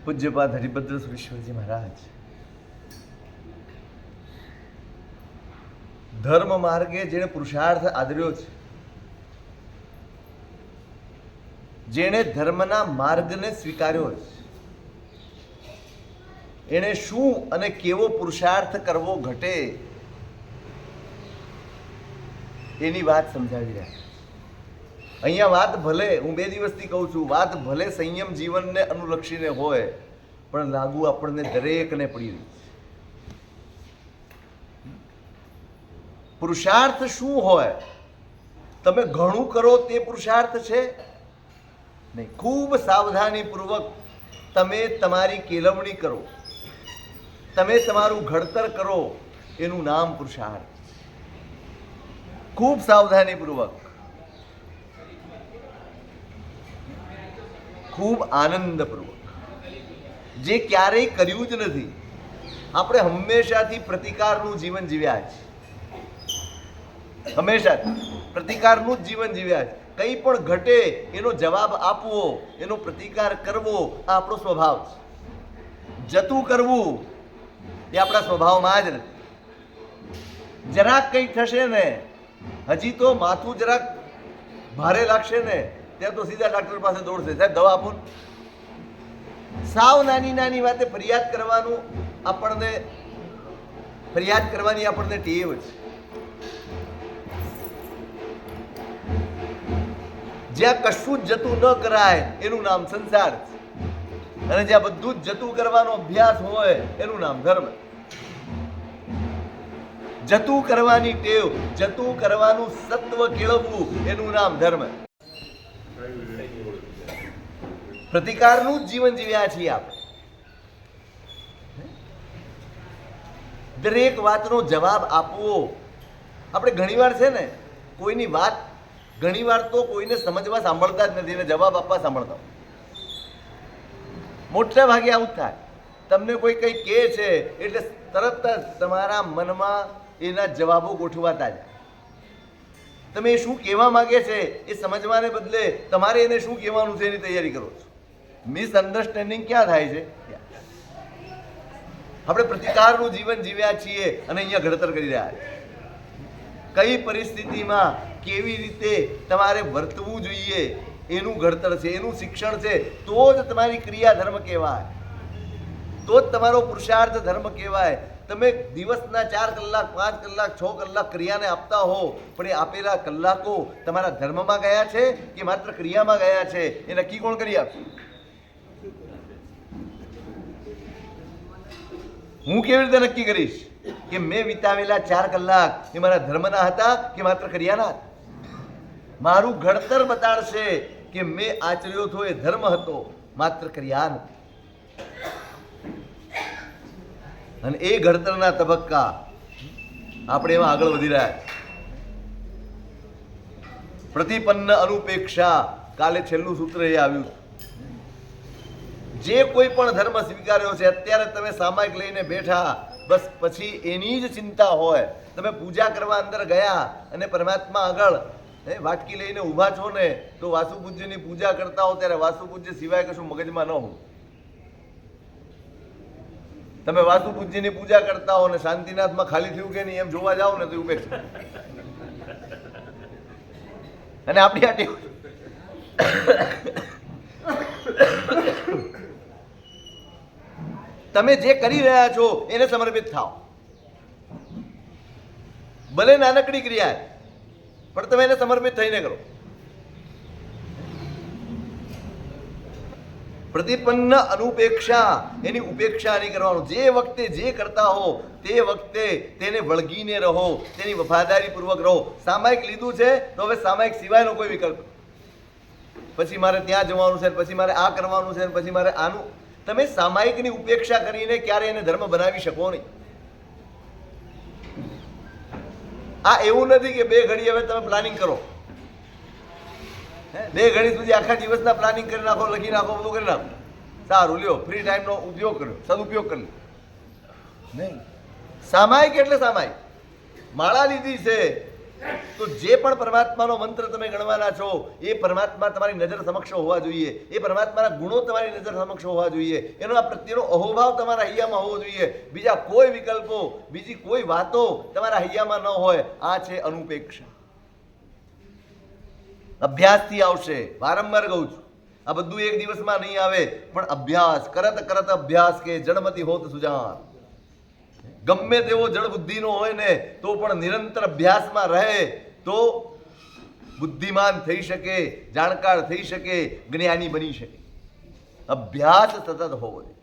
પૂજ્યપાદ હરિભદ્ર સુરેશ્વરજી મહારાજ ધર્મ માર્ગે જેણે પુરુષાર્થ આદર્યો છે, જેણે ધર્મના માર્ગને સ્વીકાર્યો છે, એણે શું અને કેવો પુરુષાર્થ કરવો ઘટે એની વાત સમજાવી રહ્યા. અહીંયા વાત ભલે, હું 2 દિવસથી કહું છું, વાત ભલે સંયમ જીવનને અનુલક્ષીને હોય, પણ લાગુ આપણને દરેકને પડી રહી છે. પુરુષાર્થ શું હોય? તમે ઘણું કરો તે પુરુષાર્થ છે નહીં. ખૂબ સાવધાનીપૂર્વક તમે તમારી કેળવણી કરો, તમે તમારું ઘડતર કરો, એનું નામ પુરુષાર્થ. ખૂબ સાવધાનીપૂર્વક, ખૂબ આનંદપૂર્વક, જે ક્યારેય કર્યું જ નથી. આપણે હંમેશાથી પ્રતિકારનું જીવન જીવ્યા છે, હંમેશા પ્રતિકારનું જ જીવન જીવ્યા છે. કંઈ પણ ઘટે એનો જવાબ આપવો, એનો પ્રતિકાર કરવો, આ આપણો સ્વભાવ છે. જતું કરવું એ આપણા સ્વભાવમાં જ નથી. જરાક કંઈક થશે ને, હજી તો માથું જરાક ભારે લાગશે ને, ત્યાં તો સીધા ડાક્ટર પાસે દોડશે, સાહેબ દવા આપો. સાવ નાની નાની વાતે ફરિયાદ કરવાની આપણને ટેવ છે. જ્યાં કશું જ જતું ન કરાય એનું નામ સંસાર છે, અને જ્યાં બધું જ જતું કરવાનો અભ્યાસ હોય એનું નામ ધર્મ. જતું કરવાની ટેવ, જતું કરવાનું સત્વ કેળવવું, એનું નામ ધર્મ. પ્રતિકારનું જ જીવન જીવ્યા છીએ આપણે. દરેક વાતનો જવાબ આપવો. આપણે ઘણીવાર છે ને, કોઈની વાત ઘણીવાર તો કોઈને સમજવા સાંભળતા જ નથી ને જવાબ આપવા સાંભળતા. મોટા ભાગે આવું જ થાય. તમને કોઈ કંઈ કહે છે એટલે તરત જ તમારા મનમાં એના જવાબો ગોઠવાતા જાય. તમે એ શું કહેવા માંગે છે એ સમજવાને બદલે તમારે એને શું કહેવાનું છે એની તૈયારી કરો છો. મિસઅન્ડરસ્ટેન્ડિંગ ક્યાં થાય છે? આપણે પ્રતિકારનું જીવન જીવ્યા છીએ અને અહીંયા ઘડતર કરી રહ્યા છીએ. કઈ પરિસ્થિતિમાં કેવી રીતે તમારે વર્તવું જોઈએ એનું ઘડતર છે, એનું શિક્ષણ છે. તો જ તમારી ક્રિયા ધર્મ કહેવાય, તો જ તમારો પુરુષાર્થ ધર્મ કહેવાય. તમે દિવસના 4 કલાક, 5 કલાક, 6 કલાક ક્રિયાને આપતા હો, પણ એ આપેલા કલાકો તમારા ધર્મમાં ગયા છે કે માત્ર ક્રિયામાં ગયા છે, એ નક્કી કોણ કરી આપશે? હું કેવી રીતે નક્કી કરીશ કે મેં વિતાવેલા 4 કલાક એ મારા ધર્મના હતા કે માત્ર ક્રિયાના હતા? મારું ઘડતર બતાડશે કે મેં આચર્યો હતો એ ધર્મ હતો, માત્ર ક્રિયા નથી. અને એ ઘડતરના તબક્કા આપણે એમાં આગળ વધી રહ્યા છીએ. પ્રતિપન્ન અનુપેક્ષા, કાલે છેલ્લું સૂત્ર એ આવ્યું. જે કોઈ પણ ધર્મ સ્વીકાર્યો છે, અત્યારે તમે સામાયિક લઈને બેઠા, બસ પછી એની જ ચિંતા હોય. તમે પૂજા કરવા અંદર ગયા અને પરમાત્મા આગળ વાટકી લઈને ઊભા છો ને, તો વાસુ પૂજ્યની પૂજા કરતા હો ત્યારે વાસુ પૂજ્ય સિવાય કશું મગજમાં ન હોય. તમે વાસુ પૂજ્યની પૂજા કરતા હો ને શાંતિનાથમાં ખાલી થયું કે નહીં એમ જોવા જાઓ ને તો ઉપેક્ષા. અને આપણી આ ટેવ. તમે જે કરી રહ્યા છો એને સમર્પિત થાઓ. ભલે નાનકડી ક્રિયા પણ તમે એને સમર્પિત થઈને કરો. પ્રતિપન્ન અનુપેક્ષા, એની ઉપેક્ષા નહીં કરવાનું. જે વખતે જે કરતા હો તે વખતે તેને વળગીને રહો, તેની વફાદારીપૂર્વક રહો. સામાયિક લીધું છે તો હવે સામાયિક સિવાયનો કોઈ વિકલ્પ. પછી મારે ત્યાં જવાનું છે, પછી મારે આ કરવાનું છે, પછી મારે આનું. તમે સામાયિકની ઉપેક્ષા કરીને ક્યારે એને ધર્મ બનાવી શકો નહીં. આ એવું નથી કે 2 ઘડી હવે તમે પ્લાનિંગ કરો, 2 ઘડી સુધી આખા દિવસના પ્લાનિંગ કરી નાખો, લખી નાખો, બધું કરી નાખો. સારું, લ્યો, ફ્રી ટાઈમનો ઉપયોગ કર્યો, સદુપયોગ કરી નહીં. સામાયિક એટલે સામાયિક. માળા લીધી છે, તો જે પણ પરમાત્માનો મંત્ર તમે ગણવાના છો એ પરમાત્મા તમારી નજર સમક્ષ હોવા જોઈએ, એ પરમાત્માના ગુણો તમારી નજર સમક્ષ હોવા જોઈએ, એનો આ પ્રત્યેનો અહોભાવ તમારા હૈયામાં હોવો જોઈએ. બીજા કોઈ વિકલ્પો, બીજી કોઈ વાતો તમારા હૈયામાં ન હોય. આ છે અનુપેક્ષા. અભ્યાસથી આવશે. વારંવાર કહું છું, આ બધું એક દિવસમાં નહીં આવે, પણ અભ્યાસ કરત કરત અભ્યાસ કે જડમતી હોત સુજાન. ગમે તેવો જળ બુદ્ધિનો હોય ને તો પણ નિરંતર અભ્યાસમાં રહે તો બુદ્ધિમાન થઈ શકે, જાણકાર થઈ શકે, જ્ઞાની બની શકે. અભ્યાસ સતત હોવો જોઈએ.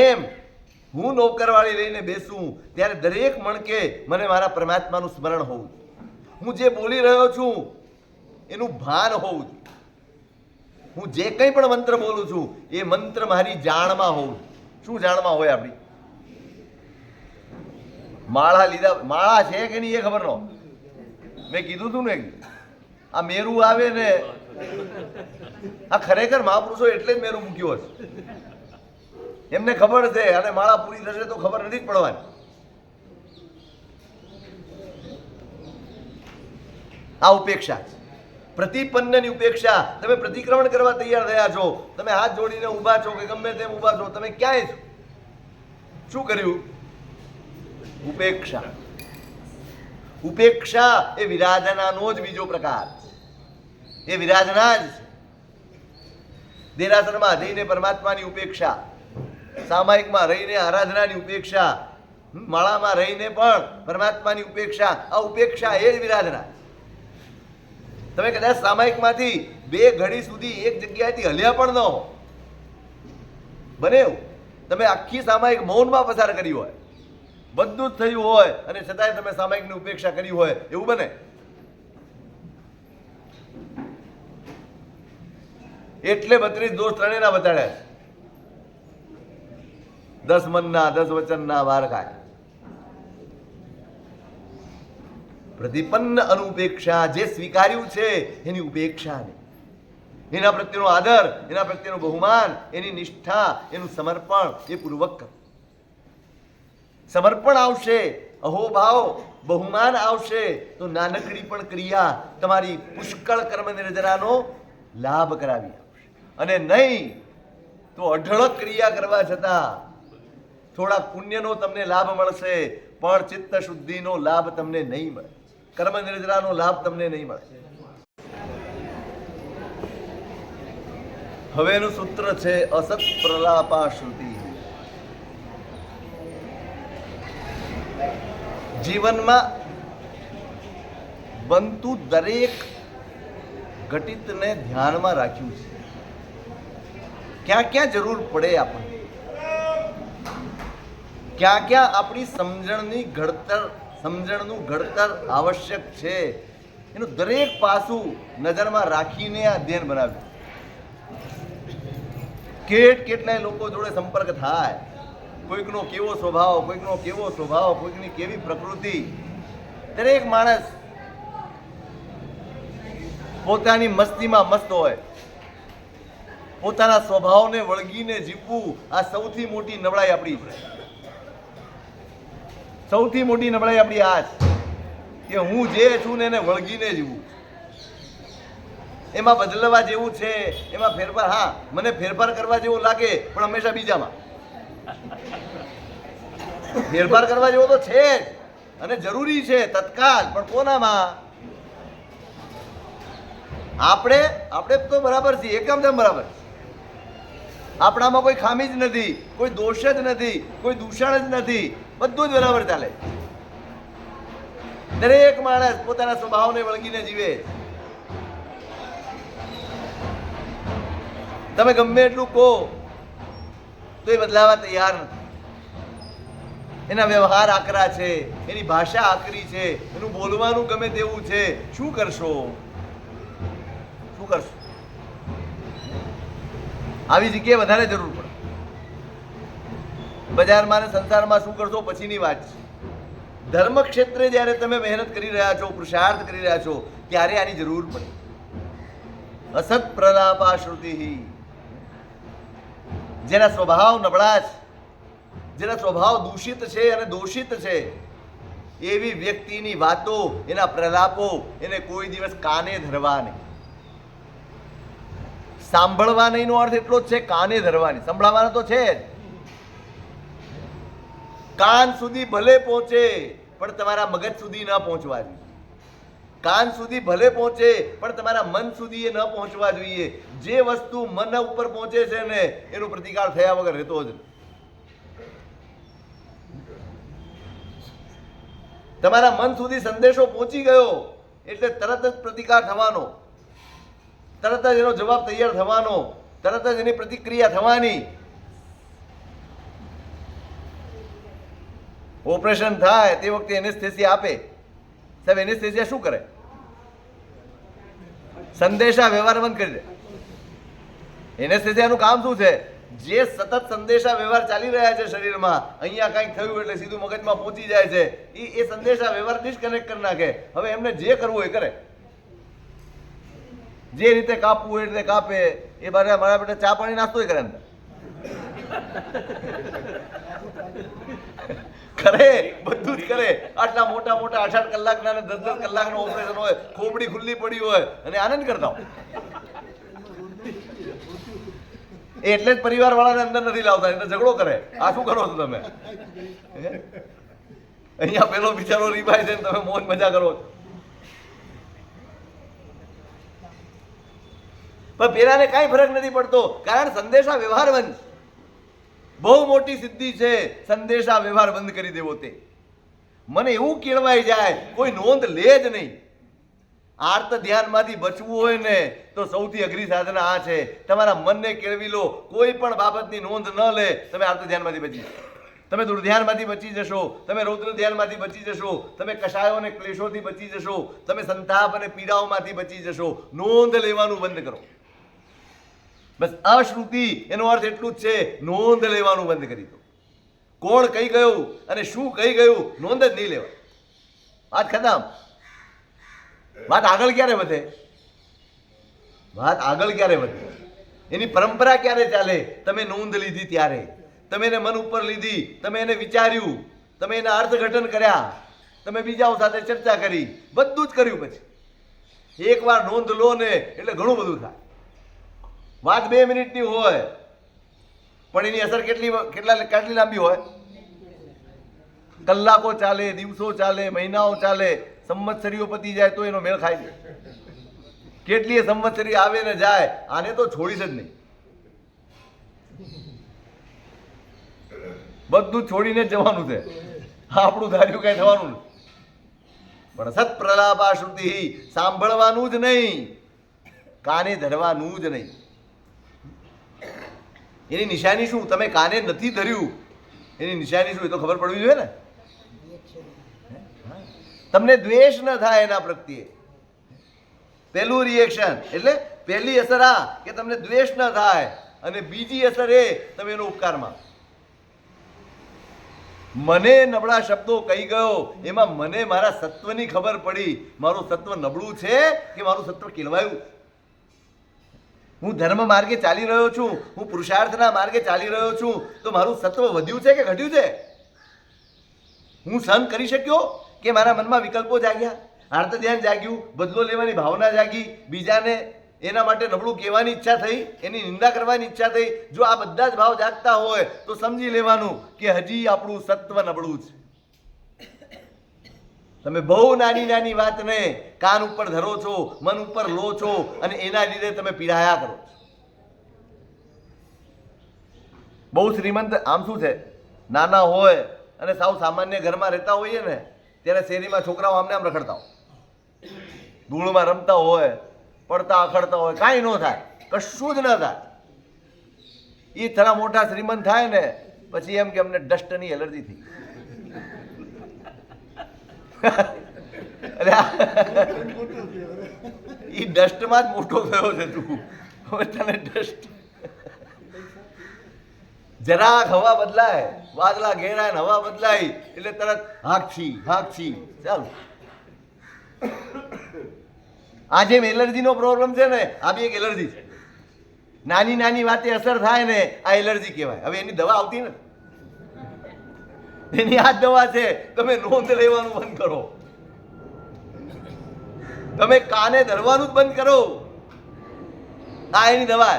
એમ હું નોકરવાળી લઈને બેસું ત્યારે દરેક મણકે મને મારા પરમાત્માનું સ્મરણ હોવું જોઈએ. હું જે બોલી રહ્યો છું એનું ભાન હોવું જોઈએ. હું જે કંઈ પણ મંત્ર બોલું છું એ મંત્ર મારી જાણમાં હોવું. શું જાણમાં હોય આપણી? માળા લીધા, માળા છે કે નહીં એ ખબર ન. મેં કીધું હતું ને, આ મેરું આવે ને, આ ખરેખર મહાપુરુષો એટલે જ મેરું મૂક્યું હશે. એમને ખબર છે અને માળા પૂરી થશે તો ખબર નથી જ પડવાની. આ ઉપેક્ષા છે, પ્રતિપન્નની ઉપેક્ષા. તમે પ્રતિક્રમણ કરવા તૈયાર થયા છો, તમે હાથ જોડીને ઊભા છો કે ગમે તેમ ઊભા છો, તમે ક્યાંય છો? શું કર્યું? ઉપેક્ષા. ઉપેક્ષા એ વિરાધનાનો જ બીજો પ્રકાર છે. એ વિરાધના જ છે. દેરાસરમાં જઈને પરમાત્માની ઉપેક્ષા, સામાયિકમાં રહીને આરાધનાની ઉપેક્ષા, માળામાં રહીને પણ પરમાત્માની ઉપેક્ષા. આ ઉપેક્ષા એ જ વિરાધના. તમે કદાચ સામાયિકમાંથી 2 ઘડી સુધી એક જગ્યાએથી હલ્યા પણ ન હો, બને એવું. તમે આખી સામાયિક મૌનમાં પસાર કરી હોય, બધું જ થયું હોય અને છતાંય તમે સામાયિકની ઉપેક્ષા કરી હોય, એવું બને? એટલે 32 દોષ ત્રણેયના બતાડ્યા છે. 10 મનના, 10 વચનના, 12 કાય. પ્રતિપન્ન અનુપેક્ષા, જે સ્વીકાર્યું છે એની ઉપેક્ષા નહીં. એના પ્રત્યેનો આદર, એના પ્રત્યેનું બહુમાન, એની નિષ્ઠા, એનું સમર્પણ એ પૂર્વક. સમર્પણ આવશે, અહોભાવ, બહુમાન આવશે તો નાનકડી પણ ક્રિયા તમારી પુષ્કળ કર્મ નિર્જરાનો લાભ કરાવી આવશે. અને નહીં તો અઢળક ક્રિયા કરવા છતાં થોડા પુણ્યનો તમને લાભ મળશે, પણ ચિત્ત શુદ્ધિનો લાભ તમને નહીં મળે, કર્મ નિર્જરાનો લાભ તમને નહીં મળે. હવેનું સૂત્ર છે અસત પ્રલાપા શ્રુતિ. જીવનમાં બનતું દરેક ઘટિતને ધ્યાનમાં રાખ્યું છે. ક્યાં ક્યાં જરૂર પડે આપણને, ક્યાં ક્યાં આપણી સમજણનું ઘડતર આવશ્યક છે, એનું દરેક પાસું નજરમાં રાખીને આ અધ્યયન બનાવ્યું. કેટલાય લોકો જોડે સંપર્ક થાય, કોઈકનો કેવો સ્વભાવ, કોઈકનો કેવો સ્વભાવ, કોઈકની કેવી પ્રકૃતિ. દરેક માણસ પોતાની મસ્તીમાં મસ્ત હોય. પોતાના સ્વભાવને વળગીને જીવવું આ સૌથી મોટી નબળાઈ આપણી છે. સૌથી મોટી નબળાઈ આપણી આ છે કે હું જે છું ને એને વળગીને જીવવું. એમાં બદલવા જેવું છે, એમાં ફેરફાર, હા મને ફેરફાર કરવા જેવું લાગે પણ હંમેશા બીજામાં. ફેરફાર કરવા જેવો તો છે જ અને જરૂરી છે તત્કાલ, પણ કોનામાં? આપણે તો બરાબર છીએ, એકદમ બરાબર. આપણામાં કોઈ ખામી જ નથી, કોઈ દોષ જ નથી, કોઈ દૂષણ જ નથી, બધું જ બરાબર ચાલે. દરેક માણસ પોતાના સ્વભાવને વળગીને જીવે. તમે ગમે એટલું કહો તો એ બદલાવા તૈયાર નથી. એના વ્યવહાર આકરા છે, એની ભાષા આકરી છે, એનું બોલવાનું ગમે તેવું છે. શું કરશો? આવી જગ્યાએ વધારે જરૂર પડે. બજારમાં અને સંસારમાં શું કરશો પછીની વાત છે. ધર્મ ક્ષેત્રે જ્યારે તમે મહેનત કરી રહ્યા છો, પુરુષાર્થ કરી રહ્યા છો, ત્યારે આની જરૂર પડે. અસત પ્રલાપા શ્રુતિ. જેના સ્વભાવ નબળા છે, જેના સ્વભાવ દૂષિત છે અને દોષિત છે, એવી વ્યક્તિની વાતો, એના પ્રલાપો એને કોઈ દિવસ કાને ધરવા નહીં. સાંભળવા નહીં નો અર્થ એટલો જ છે, કાને ધરવાની. સંભળાવાના તો છે જ, કાન સુધી ભલે પહોંચે પણ તમારા મગજ સુધી ન પહોંચવા જોઈએ. કાન સુધી ભલે પહોંચે પણ તમારા મન સુધી એ ન પહોંચવા જોઈએ. જે વસ્તુ મન ઉપર પહોંચે છે ને એનો પ્રતિકાર થયા વગર રહેતો જ. તમારા મન સુધી સંદેશો પહોંચી ગયો એટલે તરત જ પ્રતિકાર થવાનો, તરત જ એનો જવાબ તૈયાર થવાનો, તરત જ એની પ્રતિક્રિયા થવાની. ઓપરેશન થાય તે વખતે એનેસ્થેસિયા આપે. સાહેબ એનેસ્થેસિયા શું કરે? સંદેશા વ્યવહાર બંધ કરી દે. એનેસ્થેસિયાનું કામ શું છે? જે સતત સંદેશા વ્યવહાર ચાલી રહ્યા છે શરીરમાં, અહીંયા કંઈક થયું એટલે સીધું મગજમાં પહોંચી જાય છે, એ સંદેશા વ્યવહાર ડિસ્કનેક્ટ કરી નાખે. હવે એમને જે કરવું એ કરે, જે રીતે કાપવું એ રીતે કાપે. એ બારે મારા બેટા ચા પાણી નાસ્તો કરે અંદર કરે, બધું જ કરે. આટલા મોટા મોટા 8-8 કલાકના અને 10-10 કલાકનું ઓપરેશન હોય, ખોપડી ખુલ્લી પડી હોય અને આનંદ કરતા હોય. એટલે જ પરિવાર વાળાને અંદર નથી લાવતા, એટલે ઝઘડો કરે. આ શું કરો છો તમે? અહીંયા પેલો બિચારો રીબાય છે તમે મોજ મજા કરો છો. પણ પેલાને કાંઈ ફરક નથી પડતો, કારણ સંદેશા વ્યવહાર બંધ. બહુ મોટી સિદ્ધિ છે સંદેશા વ્યવહાર બંધ કરી દેવો. તે મને એવું કેળવાઈ જાય, કોઈ નોંધ લે જ નહીં. આર્ત ધ્યાનમાંથી બચવું હોય ને તો સૌથી અઘરી સાધના આ છે. તમારા મનને કેળવી લો, કોઈ પણ બાબતની નોંધ ન લે, તમે આર્ત ધ્યાનમાંથી બચી જશો. તમે દુર્ધ્યાનમાંથી બચી જશો, તમે રૌદ્ર ધ્યાનમાંથી બચી જશો, તમે કષાયો અને ક્લેશોથી બચી જશો, તમે સંતાપ અને પીડાઓમાંથી બચી જશો. નોંધ લેવાનું બંધ કરો. બસ અશ્રુતિ એનો અર્થ એટલું જ છે, નોંધ લેવાનું બંધ કરી દો. કોણ કઈ ગયું અને શું કઈ ગયું નોંધ જ નહીં લેવા. વાત ખતમ. વાત આગળ ક્યારે વધે? વાત આગળ ક્યારે વધે? એની પરંપરા ક્યારે ચાલે? તમે નોંધ લીધી ત્યારે, તમે એને મન ઉપર લીધી, તમે એને વિચાર્યું, તમે એના અર્થઘટન કર્યા, તમે બીજાઓ સાથે ચર્ચા કરી, બધું જ કર્યું. પછી એકવાર નોંધ લો ને એટલે ઘણું બધું થાય. વાત 2 મિનિટની હોય પણ એની અસર કેટલી લાંબી હોય? કલાકો ચાલે, દિવસો ચાલે, મહિનાઓ ચાલે, સંવત્સરીઓ પતી જાય તો એનો મેળ ખાય છે. કેટલીય સંવત્સરી આવે ને જાય, આને તો છોડીશ જ નહીં. બધું છોડીને જ જવાનું છે. આપણું ધાર્યું કઈ થવાનું નથી. પણ સત પ્રલાપા શ્રુતિ, સાંભળવાનું જ નહીં, કાને ધરવાનું જ નહીં. એની નિશાની શું? તમે કાને નથી ધર્યું એની નિશાની શું? એ તો ખબર પડવી જોઈએ ને. તમને દ્વેષ ન થાય એના પ્રત્યે. પહેલું રિએક્શન એટલે પહેલી અસર આ કે તમને દ્વેષ ન થાય, અને બીજી અસર એ તમે એનો ઉપકારમાં. મને નબળા શબ્દો કહી ગયો, એમાં મને મારા સત્વની ખબર પડી. મારું સત્વ નબળું છે કે મારું સત્વ કેળવાયું? હું ધર્મ માર્ગે ચાલી રહ્યો છું, હું પુરુષાર્થના માર્ગે ચાલી રહ્યો છું, તો મારું સત્વ વધ્યું છે કે ઘટ્યું છે? હું સહન કરી શક્યો કે મારા મનમાં વિકલ્પો જાગ્યા, આર્ત ધ્યાન જાગ્યું, બદલો લેવાની ભાવના જાગી, બીજાને એના માટે નબળું કહેવાની ઈચ્છા થઈ, એની નિંદા કરવાની ઈચ્છા થઈ? જો આ બધા જ ભાવ જાગતા હોય તો સમજી લેવાનું કે હજી આપણું સત્વ નબળું છે. તમે બહુ નાની નાની વાતને કાન ઉપર ધરો છો, મન ઉપર લો છો, અને એના લીધે તમે પીડાયા કરો છો. બહુ શ્રીમંત આમ શું છે, નાના હોય અને સાવ સામાન્ય ઘરમાં રહેતા હોઈએ ને ત્યારે શેરીમાં છોકરાઓ આમને આમ રખડતા હોય, ધૂળમાં રમતા હોય, પડતા અખડતા હોય, કાંઈ ન થાય, કશું જ ન થાય. એ થોડા મોટા શ્રીમંત થાય ને પછી એમ કે અમને ડસ્ટની એલર્જી થઈ. એ ડસ્ટમાં જ મોટો થયો છે તું. હવે તને ડસ્ટ જરાક હવા બદલાય, વાદળા ઘેરાય ને હવા બદલાય એટલે તરત હાકછી ચાલો. આ જેમ એલર્જીનો પ્રોબ્લેમ છે ને, આ બી એક એલર્જી છે. નાની નાની વાતે અસર થાય ને આ એલર્જી કહેવાય. હવે એની દવા આવતી નથી. એની આ દવા છે. તમે નોંધ લેવાનું બંધ કરો, તમે કાને ધરવાનું જ બંધ કરો. આ એની દવા.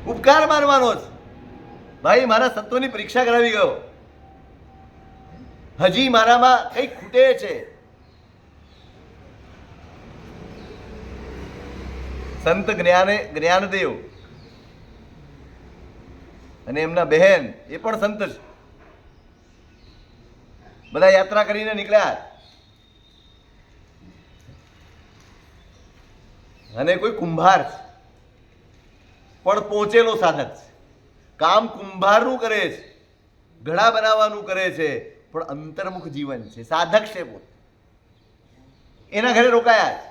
ઉપકાર માનવાનો જ. ભાઈ મારા સંતોની પરીક્ષા કરાવી ગયો, હજી મારામાં કઈક ખૂટે છે. સંત જ્ઞાનદેવ અને એમના બહેન એ પણ સંત છે. બધા યાત્રા કરીને નીકળ્યા અને કોઈ કુંભાર છે પણ પહોંચેલો સાધક છે. કામ કુંભારનું કરે છે, ઘડા બનાવવાનું કરે છે, પણ અંતર્મુખ જીવન છે, સાધક છે પોતે. એના ઘરે રોકાયા છે.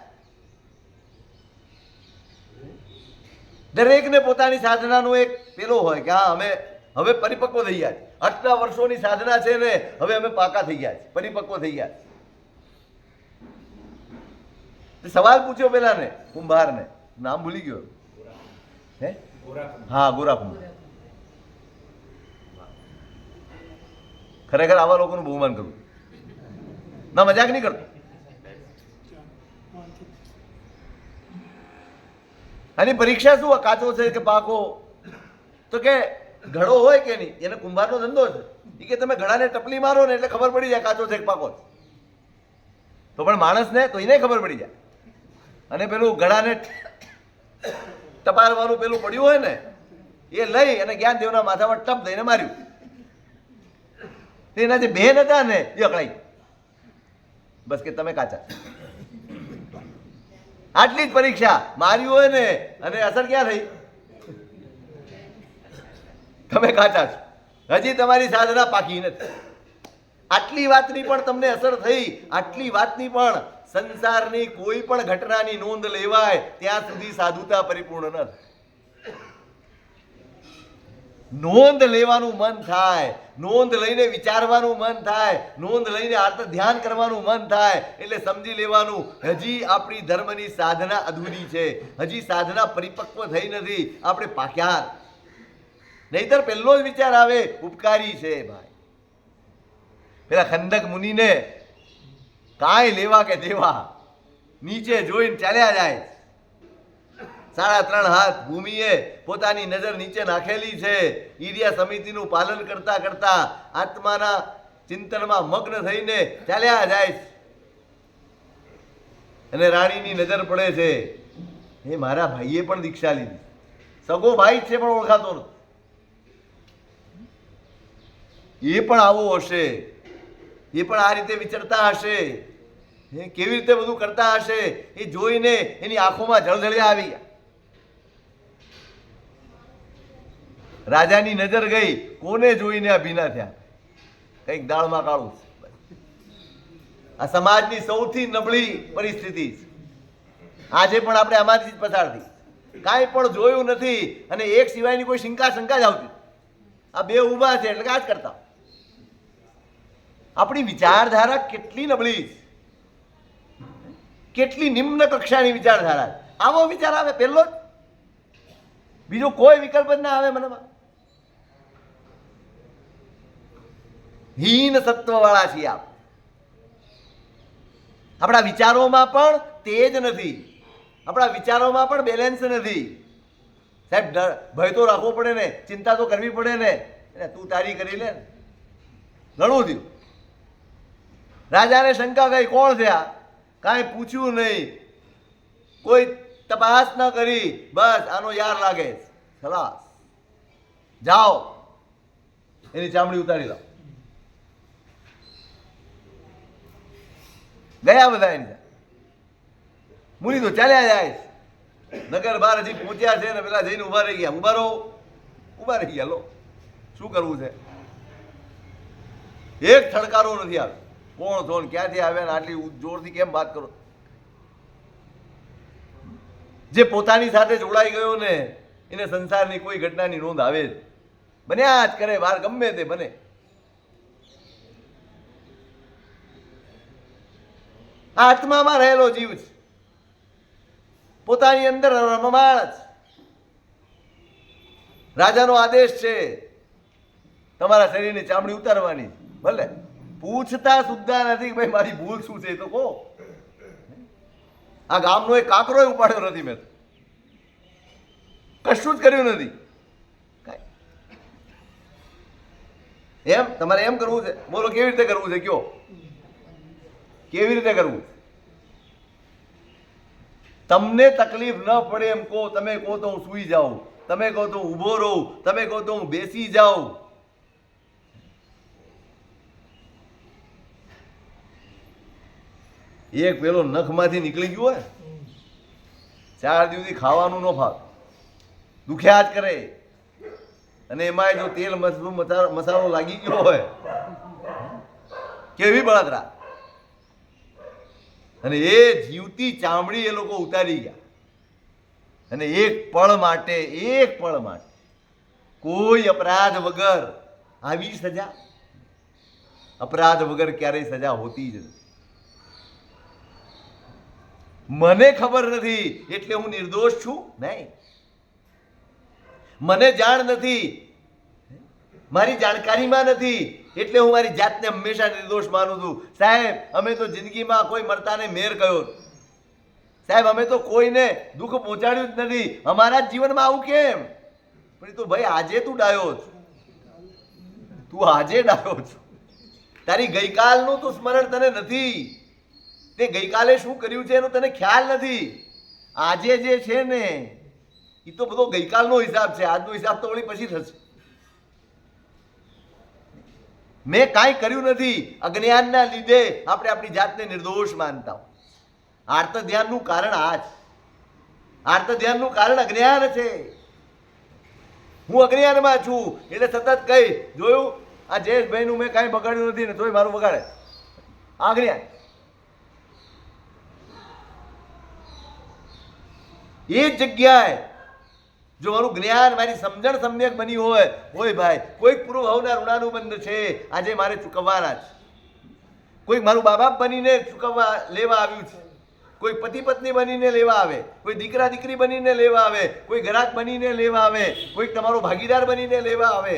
દરેકને પોતાની સાધનાનો એક પેલો હોય કે હા અમે હવે પરિપક્વ થઈ ગયા છે. આટલા વર્ષોની સાધના છે ને હવે અમે પાકા થઈ ગયા છે, પરિપક્વ થઈ ગયા છે. સવાલ પૂછ્યો પેલાને, કુંભારને, નામ ભૂલી ગયો. હે હા, ગોરા કુંભાર. ખરેખર આવા લોકોનું બહુમાન કરવું ના, મજાક નહીં કરતો. આની પરીક્ષા શું, કાચો છે કે પાકો? તો કે ઘડો હોય કે નહીં, એને કુંભારનો ધંધો છે. એ કે તમે ઘડાને ટપલી મારો ને એટલે ખબર પડી જાય કાચો છે કે પાકો છે. તો પણ માણસને તો એને ખબર પડી જાય. અને પેલું ઘડાને ટપારવાનું પેલું પડ્યું હોય ને એ લઈ અને જ્ઞાનદેવના માથામાં ટપ દઈને માર્યું. એના જે બહેન હતા ને એ અકળાઈ, બસ કે તમે કાચા. આટલી જ પરીક્ષા. માર્યું હોય ને અને અસર ક્યાં થઈ? તમે કાચા છો, હજી તમારી સાધના પાકી નથી. આટલી વાતની પણ તમને અસર થઈ. આટલી વાતની પણ સંસારની કોઈ પણ ઘટનાની નોંધ લેવાય ત્યાં સુધી સાધુતા પરિપૂર્ણ ન થાય. નોંધ લેવાનું મન થાય, નોંધ લઈને વિચારવાનું મન થાય, નોંધ લઈને આર્ત ધ્યાન કરવાનું મન થાય એટલે સમજી લેવાનું હજી આપણી ધર્મની સાધના અધૂરી છે, હજી સાધના પરિપક્વ થઈ નથી, આપણે પાક્યા. નહીતર પહેલો જ વિચાર આવે ઉપકારી છે ભાઈ. પેલા ખંડક મુનિને કાંઈ લેવા કે દેવા, નીચે જોઈને ચાલ્યા જાય. 3.5 હાથ ભૂમિએ પોતાની નજર નીચે નાખેલી છે. ઈર્યા સમિતિનું પાલન કરતા કરતા આત્માના ચિંતનમાં મગ્ન થઈને ચાલ્યા જાય. અને રાણીની નજર પડે છે, એ મારા ભાઈએ પણ દીક્ષા લીધી, સગો ભાઈ છે પણ ઓળખાતો નથી. એ પણ આવો હશે, એ પણ આ રીતે વિચરતા હશે, કેવી રીતે બધું કરતા હશે. એ જોઈને એની આંખોમાં જળજળિયા આવી ગયા. રાજાની નજર ગઈ, કોને જોઈને આ ભીના થયા? કંઈક દાળમાં કાળું. આ સમાજની સૌથી નબળી પરિસ્થિતિ છે. આજે પણ આપણે આમાંથી જ પસાર થઈ. કાંઈ પણ જોયું નથી અને એક સિવાયની કોઈ શંકા જ આવતી. આ બે ઊભા છે એટલે આ જ કરતા. આપણી વિચારધારા કેટલી નબળી છે, કેટલી નિમ્ન કક્ષાની વિચારધારા. આવો વિચાર આવે પહેલો જ, બીજો કોઈ વિકલ્પ જ ના આવે મનમાં. હીન સત્વ વાળા છીએ આપ. આપણા વિચારોમાં પણ તેજ નથી, આપણા વિચારોમાં પણ બેલેન્સ નથી. સાહેબ ભય તો રાખવો પડે ને, ચિંતા તો કરવી પડે ને. તું તારી કરી લે, ઘણું થયું. રાજાને શંકા ગઈ, કોણ છે આ? કાંઈ પૂછ્યું નહીં, કોઈ તપાસ ન કરી, બસ આનો યાર લાગે, ખલાસ, જાઓ એની ચામડી ઉતારી લો. ગયા બધા એને. મુનિ તો ચાલ્યા જાય. નગર બહાર હજી પહોંચ્યા છે ને પેલા જઈને ઉભા રહી ગયા. ઉભા રહી ગયા. લો શું કરવું છે? એક થડકારો નથી આવ્યો. કોણ છો ને ક્યાંથી આવ્યા ને આટલી જોરથી કેમ વાત કરો? જે પોતાની સાથે જોડાઈ ગયો ને એને સંસારની કોઈ ઘટનાની નોંધ આવે જ, બન્યા જ કરે, બહાર ગમે તે બને. આત્મામાં રહેલો જીવ છે, પોતાની અંદર રમમાણ જ. રાજાનો આદેશ છે તમારા શરીરની ચામડી ઉતારવાની, ભલે પૂછતા સુદ્ધા નથી કે ભાઈ મારી ભૂલ શું છે, તો કહો. આ ગામનો એક કાંકરો ઉપાડ્યો નથી, મેં કશું જ કર્યું નથી. એમ તમારે એમ કરવું છે? બોલો કેવી રીતે કરવું છે? કયો કેવી રીતે કરવું? તમને તકલીફ ન પડે એમ કહો. તમે કહો તો હું સૂઈ જાઉં, તમે કહો તો હું ઊભો રહું, તમે કહો તો હું બેસી જાઉં. એક પેલો નખમાંથી નીકળી ગયો હોય, 4 દિવસથી ખાવાનું ન ફાવે, દુખ્યા જ કરે. અને એમાં જો તેલ મસાલો લાગી ગયો હોય, કેવી બળતરા. અને એ જીવતી ચામડી એ લોકો ઉતારી ગયા. અને એક પળ માટે કોઈ અપરાધ વગર આવી સજા. અપરાધ વગર ક્યારેય સજા હોતી જ નથી. મને ખબર નથી એટલે હું નિર્દોષ છું? નહીં. મને જાણ નથી, મારી જાણકારીમાં નથી એટલે હું મારી જાતને હંમેશા નિર્દોષ માનું છું. સાહેબ, અમે તો જિંદગીમાં કોઈ મરતાને મેર કયો. સાહેબ, અમે તો કોઈને દુઃખ પહોંચાડ્યું જ નથી. અમારા જ જીવનમાં આવું કેમ? પણ તો ભાઈ આજે તું ડાયો છો, તું આજે ડાયો છો. તારી ગઈકાલનું તો સ્મરણ તને નથી. તે ગઈકાલે શું કર્યું છે એનો તને ખ્યાલ નથી. આજે જે છે ને એ તો બધો ગઈકાલનો હિસાબ છે. આજનો હિસાબ તો વળી પછી થશે. મેં કાંઈ કર્યું નથી. અજ્ઞાનના લીધે આપણે આપણી જાતને નિર્દોષ માનતા હોય. આર્ત ધ્યાનનું કારણ આ જ. આર્ત ધ્યાનનું કારણ અજ્ઞાન છે. હું અજ્ઞાનમાં છું એટલે સતત કઈ જોયું આ જયેશભાઈનું મેં કાંઈ બગાડ્યું નથી ને તોય મારું બગાડે. આ અજ્ઞાન. એ જગ્યાએ જો મારું જ્ઞાન, મારી સમજણ સમ્યક બની હોય ભાઈ, કોઈક પૂર્વ ભાવના ઋણાનુબંધ છે આજે મારે ચૂકવવાના છે. કોઈક મારું મા બાપ બનીને ચૂકવવા લેવા આવ્યું છે, કોઈ પતિ પત્ની બનીને લેવા આવે, કોઈ દીકરા દીકરી બનીને લેવા આવે, કોઈ ગ્રાહક બનીને લેવા આવે, કોઈક તમારો ભાગીદાર બનીને લેવા આવે,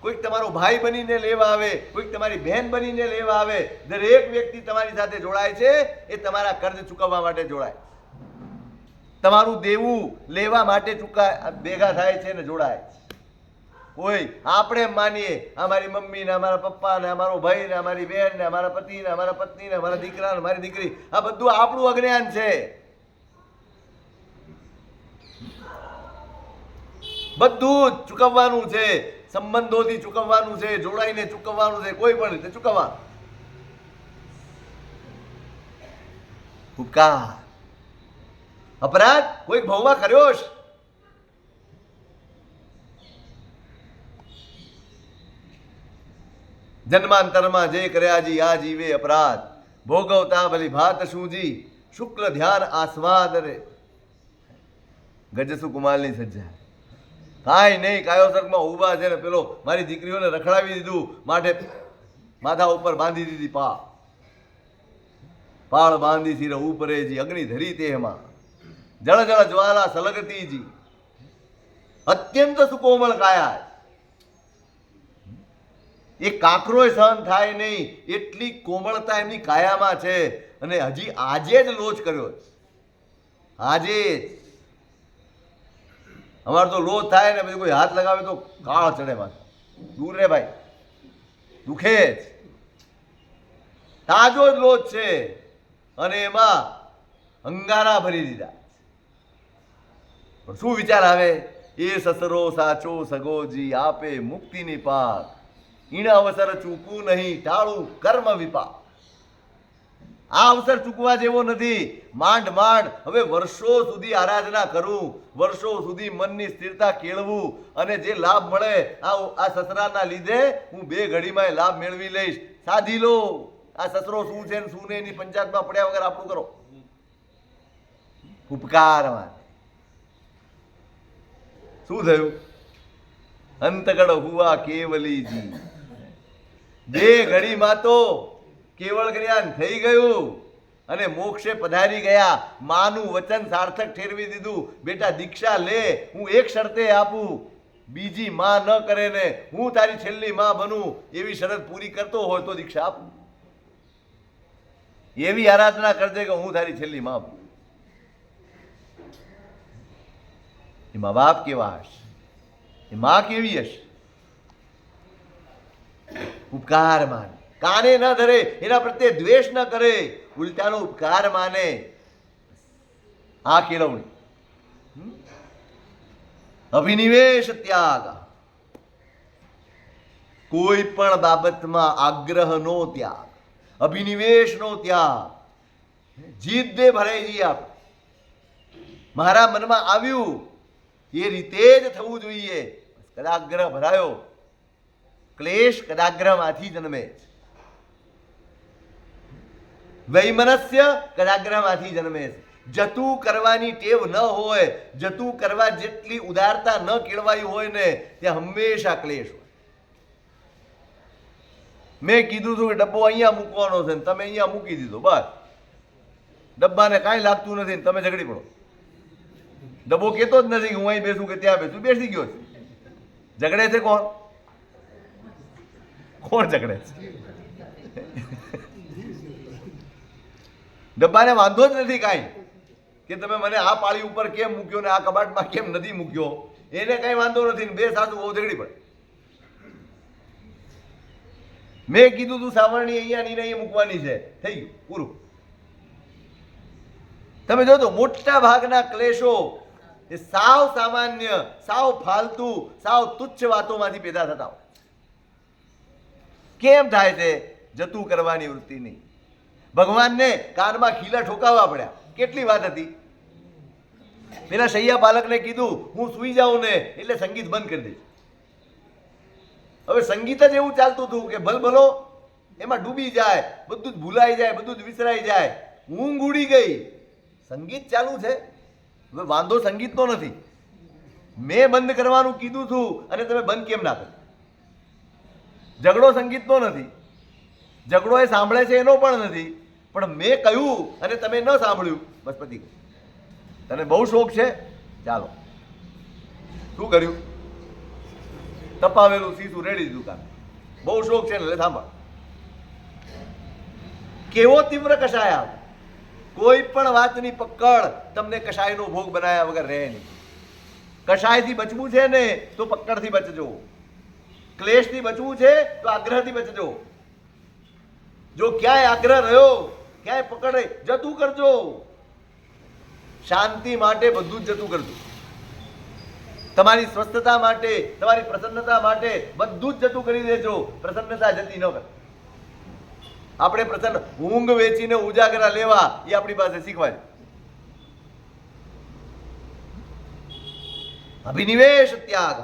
કોઈક તમારો ભાઈ બનીને લેવા આવે, કોઈક તમારી બહેન બનીને લેવા આવે. દરેક વ્યક્તિ તમારી સાથે જોડાય છે એ તમારા કર્જ ચૂકવવા માટે જોડાય, તમારું દેવું લેવા માટે ભેગા થાય છે ને જોડાય. કોઈ આપણે માનીએ અમારી મમ્મી ને અમારા પપ્પા ને અમારો ભાઈ ને અમારી બહેન ને અમારા પતિ ને અમારા પત્ની ને અમારા દીકરા ને મારી દીકરી, આ બધું આપણું અજ્ઞાન છે. બધું જ ચૂકવવાનું છે, સંબંધોથી ચૂકવવાનું છે, જોડાઈને ચૂકવવાનું છે, કોઈ પણ રીતે ચૂકવવાનું. ઉપકાર અપરાધ કોઈક ભાવમાં કર્યો છે. જન્માંતરમાં જે કર્યાજી આ જીવે અપરાધ, ભોગવતા ભલી ભાત શુંજી, શુક્લ ધ્યાન આસ્વાદ રે. ગજસુ કુમારની સજ્જા કાંઈ નહીં, કાયોસર્કમાં ઊભા છે ને પેલો મારી દીકરીઓને રખડાવી દીધું માટે માથા ઉપર બાંધી દીધી પાળ બાંધી સિર ઉપરેજી, અગ્નિ ધરી તેમાં જળ જળ જ્વાલા સલગતીજી, અત્યંત સુકોમળ કાયા. એ કાંકરોય સહન થાય નહીં એટલી કોમળતા એમની કાયામાં છે. અને હજી આજે જ લોચ કર્યો, આજે જ. અમારે તો લોચ થાય ને પછી કોઈ હાથ લગાવે તો કાળ ચડે માથે. દૂર રે ભાઈ, દુખે જ. તાજો જ લોચ છે અને એમાં અંગારા ભરી દીધા. પણ શું વિચાર આવે? એ સસરો સાચો સગોજી, આપે મુક્તિની પાક, ઈણ અવસર ચૂકવું નહીં, ટાળું કર્મ વિપાક. આ અવસર ચૂકવા જેવો નથી. માંડ માંડ હવે વર્ષો સુધી આરાધના કરું, વર્ષો સુધી મનની સ્થિરતા કેળવું, અને જે લાભ મળે આ સસરાના લીધે હું 2 ઘડીમાં લાભ મેળવી લઈશ. સાધી લો. આ સસરો શું છે ને શું નહીં એની પંચાયતમાં પડ્યા વગર આપણું કરો. ઉપકારમાં શું થયું? અંતકડ હુઆ કેવલીજી, 2 ઘડીમાં તો કેવળ જ્ઞાન થઈ ગયું અને મોક્ષે પધારી ગયા. માનું વચન સાર્થક ઠેરવી દીધું. બેટા દીક્ષા લે, હું એક શરતે આપું, બીજી માં ન કરે ને હું તારી છેલ્લી માં બનું એવી શરત પૂરી કરતો હોય તો દીક્ષા આપ. એવી આરાધના કરજે કે હું તારી છેલ્લી માં બનું. એ મા બાપ કેવા હશે, એ માં કેવી હશે? ઉપકાર માને, કાને ન ધરે, એના પ્રત્યે દ્વેષ ન કરે, ઉલટાનો ઉપકાર માને. આ કેળવણી. અભિનિવેશ ત્યાગ, કોઈ પણ બાબતમાં આગ્રહનો ત્યાગ, અભિનિવેશનો ત્યાગ. જીદ્દે ભરાઈ જઈએ આપ, મારા મનમાં આવ્યું એ રીતે જ થવું જોઈએ. કદાગ્રહ ભરાયો, ક્લેશ કદાગ્રહમાંથી જન્મે. વૈમનસ્ય કદાગ્રહમાંથી જન્મે. જતું કરવાની ટેવ ન હોય, જતું કરવા જેટલી ઉદારતા ન કેળવાઈ હોય ને ત્યાં હંમેશા ક્લેશ હોય. મેં કીધું હતું કે ડબ્બો અહીંયા મૂકવાનો છે ને તમે અહીંયા મૂકી દીધો, બસ ડબ્બાને કાંઈ લાગતું નથી ને તમે ઝઘડી પડો. ડબ્બો કહેતો જ નથી કે હું અહીં બેસું કે ત્યાં બેસું, બેસી ગયો છે. ઝઘડે છે કોણ? કોણ ઝઘડે છે? ડબ્બાને વાંધો જ નથી કાંઈ કે તમે મને આ પાળી ઉપર કેમ મૂક્યો ને આ કબાટમાં કેમ નથી મૂક્યો, એને કઈ વાંધો નથી. બે સાસુ બહુ ઝઘડી પડે. મેં કીધું તું સાવરણી અહીંયા ની અહીંયા મૂકવાની છે, થઈ ગયું પૂરું. તમે જોજો મોટા ભાગના ક્લેશો એ સાવ સામાન્ય, સાવ ફાલતુ, સાવ તુચ્છ વાતોમાંથી પેદા થતા હોય. કેમ થાય છે? જતું કરવાની વૃત્તિ નહીં. ભગવાનને કાનમાં ખીલા ઠોકાવવા પડ્યા. કેટલી વાત હતી. પેલા શૈયા બાલકને કીધું હું સુઈ જાઉં ને એટલે સંગીત બંધ કરી દઈશ. હવે સંગીત જ એવું ચાલતું હતું કે ભલભલો એમાં ડૂબી જાય, બધું જ ભૂલાઈ જાય, બધું જ વિસરાઈ જાય. ઊંઘ ઉડી ગઈ, સંગીત ચાલુ છે. હવે વાંધો સંગીતનો નથી, મેં બંધ કરવાનું કીધું છું અને તમે બંધ કેમ ના કરો? ઝઘડો સંગીતનો નથી, ઝઘડો એ સાંભળે છે એનો પણ નથી, પણ મેં કહ્યું અને તમે ન સાંભળ્યું, બસ પતી ગયું. તને બહુ શોખ છે, ચાલો શું કર્યું? તપાવેલું સીધું રેડી દીધું કામ. બહુ શોખ છે ને એટલે સાંભળ. કેવો તીવ્ર કષાય આવે. કોઈ પણ વાતની પકડ તમને કષાયનો ભોગ બનાવ્યા વગર રહે નહીં. કષાયથી બચવું છે ને તો પકડથી બચજો, ક્લેશથી બચવું છે તો આગ્રહથી બચજો. જો ક્યાંય આગ્રહ રહ્યો, ક્યાંય પકડ જતું કરજો. શાંતિ માટે બધું જ જતું કરજો. તમારી સ્વસ્થતા માટે, તમારી પ્રસન્નતા માટે બધું જ જતું કરી દેજો. પ્રસન્નતા જતી ન કર. આપણે પ્રસન્ન ઊંઘ વેચીને ઉજાગરા લેવા એ આપણી પાસે શીખવાય. અભિનિવેશ ત્યાગ,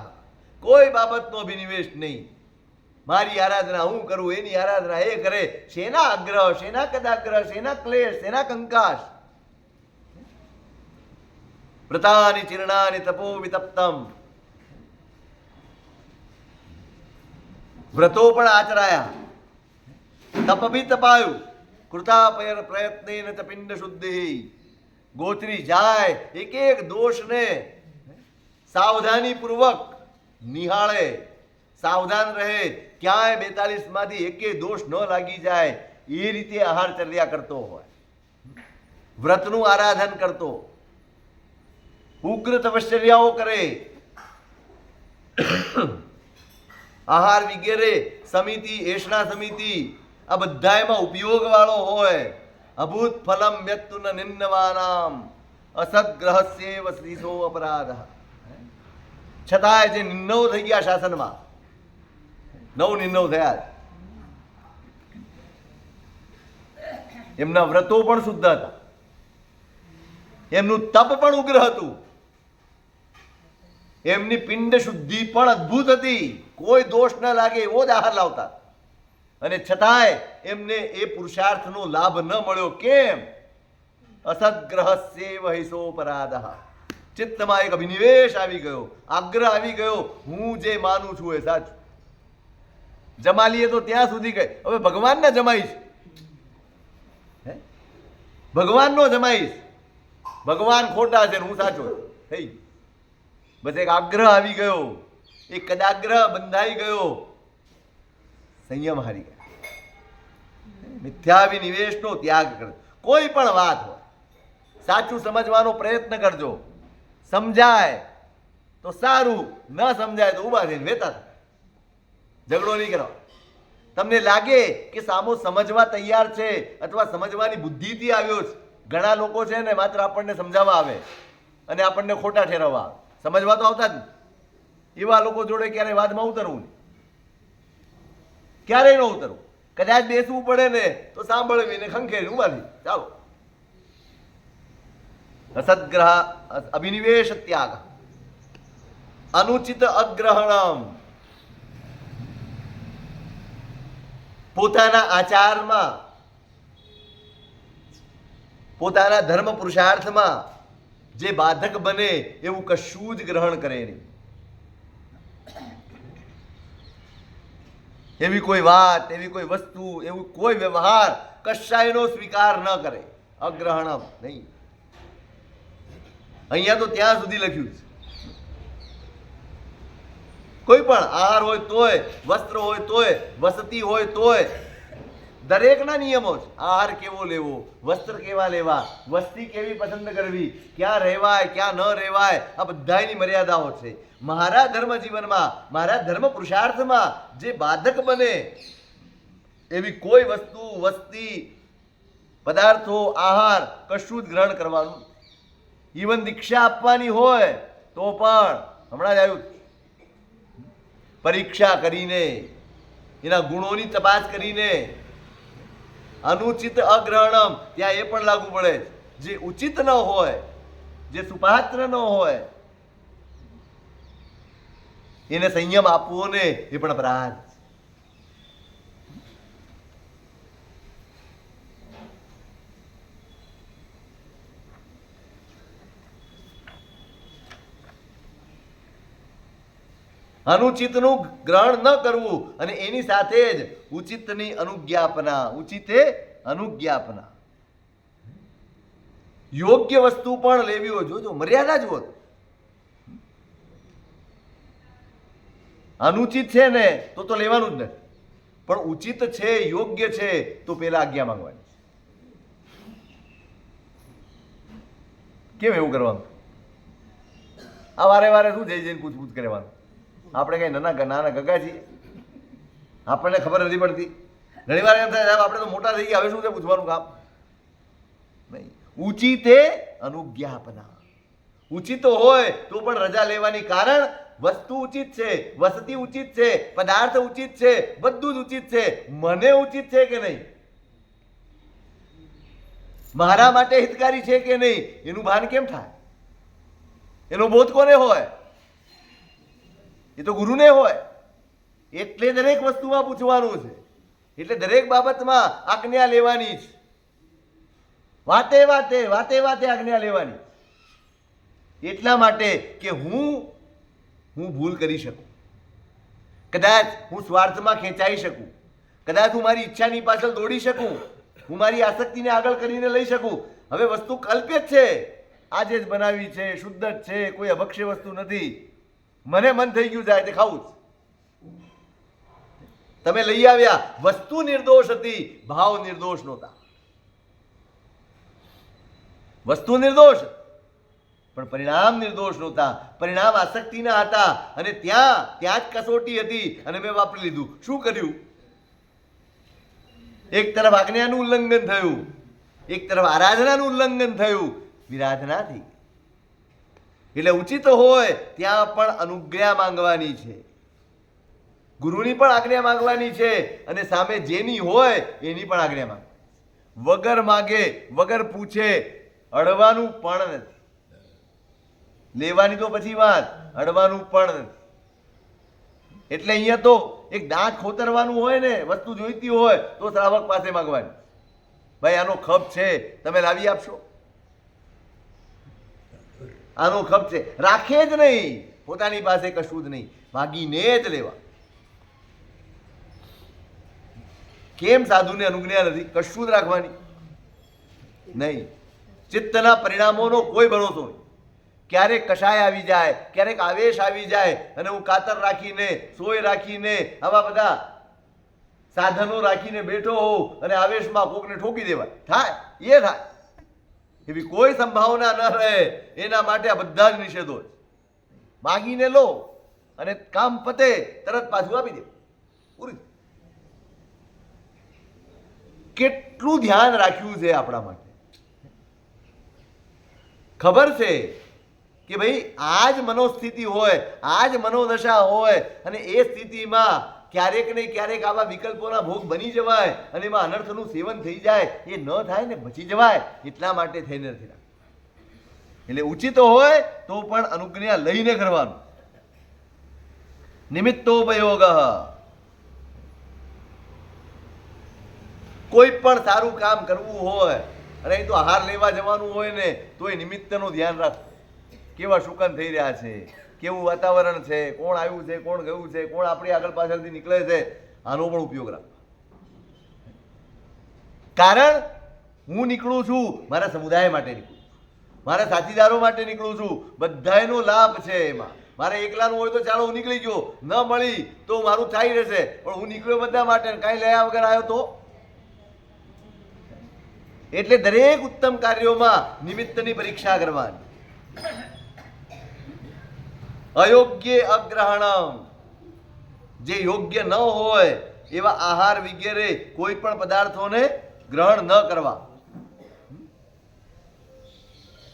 કોઈ બાબતનો અભિનિવેશ નહીં. મારી આરાધના હું કરું, એની આરાધના એ કરે. શેના આગ્રહ, શેના કદાગ્રહ, શેના ક્લેશ, શેના કંકાશ. વ્રતાની ચીર્ણાની તપો વિતપ્તમ. વ્રતો પણ આચરાયા, તપ બી તપાયું. કૃતા પ્રયત્ન પિંડ શુદ્ધિ. ગોચરી જાય એક એક દોષને સાવધાની પૂર્વક નિહાળે, સાવધાન રહે, ક્યાંય 42 માંથી એકે દોષ ન લાગી જાય એ રીતે આહારચર્યા કરતો હોય, વ્રતનું આરાધન કરતો, ઉગ્ર તપશ્ચર્યાઓ કરે, આહાર વગેરે સમિતિ, એષણા સમિતિ આ બધાયમાં ઉપયોગ વાળો હોય. અભૂત ફલમ વ્યક્તુન નિન્નવાનામ અસદગ્રહસ્યેવ શ્રીસો અપરાધ. છતાંય જે નિર્ણવ થઈ ગયા શાસનમાં, નિર્ણવ થયા, એમના વ્રતો પણ શુદ્ધ હતા, એમનું તપ પણ ઉગ્ર હતું, એમની પિંડ શુદ્ધિ પણ અદ્ભુત હતી. કોઈ દોષ ન લાગે એવો જ આહાર લાવતા. અને છતાંય એમને એ પુરુષાર્થનો લાભ ન મળ્યો. કેમ? અસદગ્રહસ્યેવ હિસોપરાધ. ચિત્તમાં એક અભિનિવેશ આવી ગયો, આગ્રહ આવી ગયો, હું જે માનું છું એ સાચું. જમાલીએ તો ત્યાં સુધી ગઈ, હવે ભગવાનને જમાઈશ, ભગવાનનો જમાઈશ. ભગવાન ખોટા છે હું સાચો થઈ. બસ એક આગ્રહ આવી ગયો, એ કદાગ્રહ બંધાઈ ગયો, સંયમ હારી ગયા. મિથ્યાવિનિવેશનો ત્યાગ કરજો. કોઈ પણ વાત હોય સાચું સમજવાનો પ્રયત્ન કરજો. સમજાય તો સારું, ન સમજાય તો ઉભા થઈને વેતા થાય. ઝઘડો નહીં કરો. તમને લાગે કે સામો સમજવા તૈયાર છે અથવા સમજવાની બુદ્ધિથી આવ્યો છે. ઘણા લોકો છે ને માત્ર આપણને સમજાવવા આવે અને આપણને ખોટા ઠેરવવા આવે, સમજવા તો આવતા જ નહીં. એવા લોકો જોડે ક્યારેય વાદમાં ઉતરવું નહીં, ક્યારેય ન ઉતરવું. કદાચ બેસવું પડે ને તો સાંભળવીને ખંખેરી ઉભા થઈ ચાલો. અસદ્ગ્રહ અભિનિવેશ ત્યાગ, અનુચિત અગ્રહણમ. પોતાના આચારમાં, પોતાના ધર્મ પુરુષાર્થમાં જે બાધક બને એવું કશું જ ગ્રહણ કરે નહીં. એવી કોઈ વાત, એવી કોઈ વસ્તુ, એવું કોઈ વ્યવહાર કશાયનો સ્વીકાર ન કરે. અગ્રહણમ નહીં. અહીંયા તો ત્યાં સુધી લખ્યું છે. કોઈ પણ આહાર હોય તોય, વસ્ત્ર હોય તોય, વસતી હોય તોય, દરેકના નિયમો છે. આહાર કેવો લેવો, વસ્ત્ર કેવા લેવા, વસ્તી કેવી પસંદ કરવી, ક્યાં રહેવાય ક્યાં ન રહેવાય, આ બધાની મર્યાદાઓ છે. મારા ધર્મ જીવનમાં, મારા ધર્મ પુરુષાર્થમાં જે બાધક બને એવી કોઈ વસ્તુ, વસ્તી, પદાર્થો, આહાર કશું જ ગ્રહણ કરવાનું. ઇવન દીક્ષા આપવાની હોય તો પણ હમણાં જ આવ્યું, પરીક્ષા કરીને, એના ગુણોની તપાસ કરીને. અનુચિત અગ્રહણમ, ત્યાં એ પણ લાગુ પડે. જે ઉચિત ન હોય, જે સુપાત્ર ન હોય, એને સંયમ આપવો ને એ પણ અપરાધ. અનુચિતનું ગ્રહણ ન કરવું અને એની સાથે જ ઉચિતની અનુજ્ઞાપના. ઉચિતે અનુજ્ઞાપના. યોગ્ય વસ્તુ પણ લેવી હોય, જોજો મર્યાદા જુઓ. અનુચિત છે ને તો લેવાનું જ નથી, પણ ઉચિત છે, યોગ્ય છે તો પેલા આજ્ઞા માંગવાની. કેમ એવું કરવાનું? આ વારે વારે શું જઈ જઈને પૂછપૂછ કરવાનું? આપણે કઈ નાના ગગા છીએ, આપણને ખબર નથી પડતી. ઘણી વાર એમ થાય સાહેબ આપણે તો મોટા થઈ ગયા, હવે શું છે પૂછવાનું કામ નહીં. ઉચિતે અનુજ્ઞાપના. ઉચિત હોય તો પણ રજા લેવાની. કારણ વસ્તુ ઉચિત છે, વસતી ઉચિત છે, પદાર્થ ઉચિત છે, બધું જ ઉચિત છે. મને ઉચિત છે કે નહીં, મારા માટે હિતકારી છે કે નહીં, એનું ભાન કેમ થાય? એનો બોધ કોને હોય? એ તો ગુરુને હોય. એટલે દરેક વસ્તુમાં પૂછવાનું છે, એટલે દરેક બાબતમાં આજ્ઞા લેવાની છે. વાતે વાતે વાતે વાતે આજ્ઞા લેવાની. એટલા માટે કે હું ભૂલ કરી શકું, કદાચ હું સ્વાર્થમાં ખેંચાઈ શકું, કદાચ હું મારી ઈચ્છાની પાછળ દોડી શકું, હું મારી આસક્તિને આગળ કરીને લઈ શકું. હવે વસ્તુ કલ્પિત છે, આજે જ બનાવી છે, શુદ્ધ જ છે, કોઈ અભક્ષ્ય વસ્તુ નથી. મને મન થઈ ગયું જાય તે ખાવું જ. તમે લઈ આવ્યા, વસ્તુ નિર્દોષ હતી, ભાવ નિર્દોષ નહોતા. વસ્તુ નિર્દોષ પણ પરિણામ નિર્દોષ નહોતા. પરિણામ આસક્તિના હતા અને ત્યાં જ કસોટી હતી અને મેં વાપરી લીધું. શું કર્યું? એક તરફ આજ્ઞાનું ઉલ્લંઘન થયું, એક તરફ આરાધનાનું ઉલ્લંઘન થયું, વિરાધના થઈ. એટલે ઉચિત હોય ત્યાં પણ અનુજ્ઞા માંગવાની છે, ગુરુની પણ આજ્ઞા માંગવાની છે અને સામે જેની હોય એની પણ આજ્ઞા માંગવાની. વગર માગે, વગર પૂછે અડવાનું પણ નથી. લેવાની તો પછી વાત, અડવાનું પણ નથી. એટલે અહીંયા તો એક દાંત ખોતરવાનું હોય ને, વસ્તુ જોઈતી હોય તો શ્રાવક પાસે માંગવાની. ભાઈ આનો ખપ છે, તમે લાવી આપશો? આનો ખપ છે, રાખે જ નહીં, પોતાની પાસે કશું જ નહીં, માગીને જ લેવા. કેમ સાધુને અનુજ્ઞા નથી? કશું જ રાખવાની નહીં. ચિત્તના પરિણામોનો કોઈ ભરોસો નહીં. ક્યારેક કષાય આવી જાય, ક્યારેક આવેશ આવી જાય, અને હું કાતર રાખીને, સોય રાખીને, આવા બધા સાધનો રાખીને બેઠો હોઉં અને આવેશમાં કોકને ઠોકી દેવાય, થાય એ થાય. એવી કોઈ સંભાવના ન રહે. એના માટે આ બધા જ નિષેધો છે. માગીને લો અને કામ પતે તરત પાછું આપી દે, પૂરી. કેટલું ધ્યાન રાખ્યું છે આપણા માટે. ખબર છે કે ભાઈ આ જ મનોસ્થિતિ હોય, આ જ મનોદશા હોય, અને એ સ્થિતિમાં ક્યારેક ને ક્યારેક આવા વિકલ્પોના ભોગ બની જવાય અને એમાં અનર્થનું સેવન થઈ જાય. એ ન થાય ને બચી જવાય, એટલા માટે થઈને નથી રાખતું. એટલે ઉચિત હોય તો પણ અનુજ્ઞા લઈને કરવાનું. નિમિત્તોપયોગ. કોઈ પણ સારું કામ કરવું હોય અને અહીં તો આહાર લેવા જવાનું હોય ને તો એ નિમિત્તનું ધ્યાન રાખ. કેવા શુકન થઈ રહ્યા છે, કેવું વાતાવરણ છે, કોણ આવ્યું છે, કોણ ગયું છે, કોણ આપણી આગળ પાછળથી નીકળે છે, આનો પણ ઉપયોગ રાખ. કારણ હું નીકળું છું મારા સમુદાય માટે નીકળું છું, મારા સાથીદારો માટે નીકળું છું, બધાનો લાભ છે એમાં. મારે એકલાનું હોય તો ચાલો હું નીકળી ગયો, ન મળી તો મારું થાય રહેશે, પણ હું નીકળ્યો બધા માટે, કાંઈ લયા વગર આવ્યો તો. એટલે દરેક ઉત્તમ કાર્યોમાં નિમિત્તની પરીક્ષા કરવાની. અયોગ્ય અગ્રહણમ, જે યોગ્ય ન હોય એવા આહાર વગેરે કોઈ પણ પદાર્થોને ગ્રહણ ન કરવા.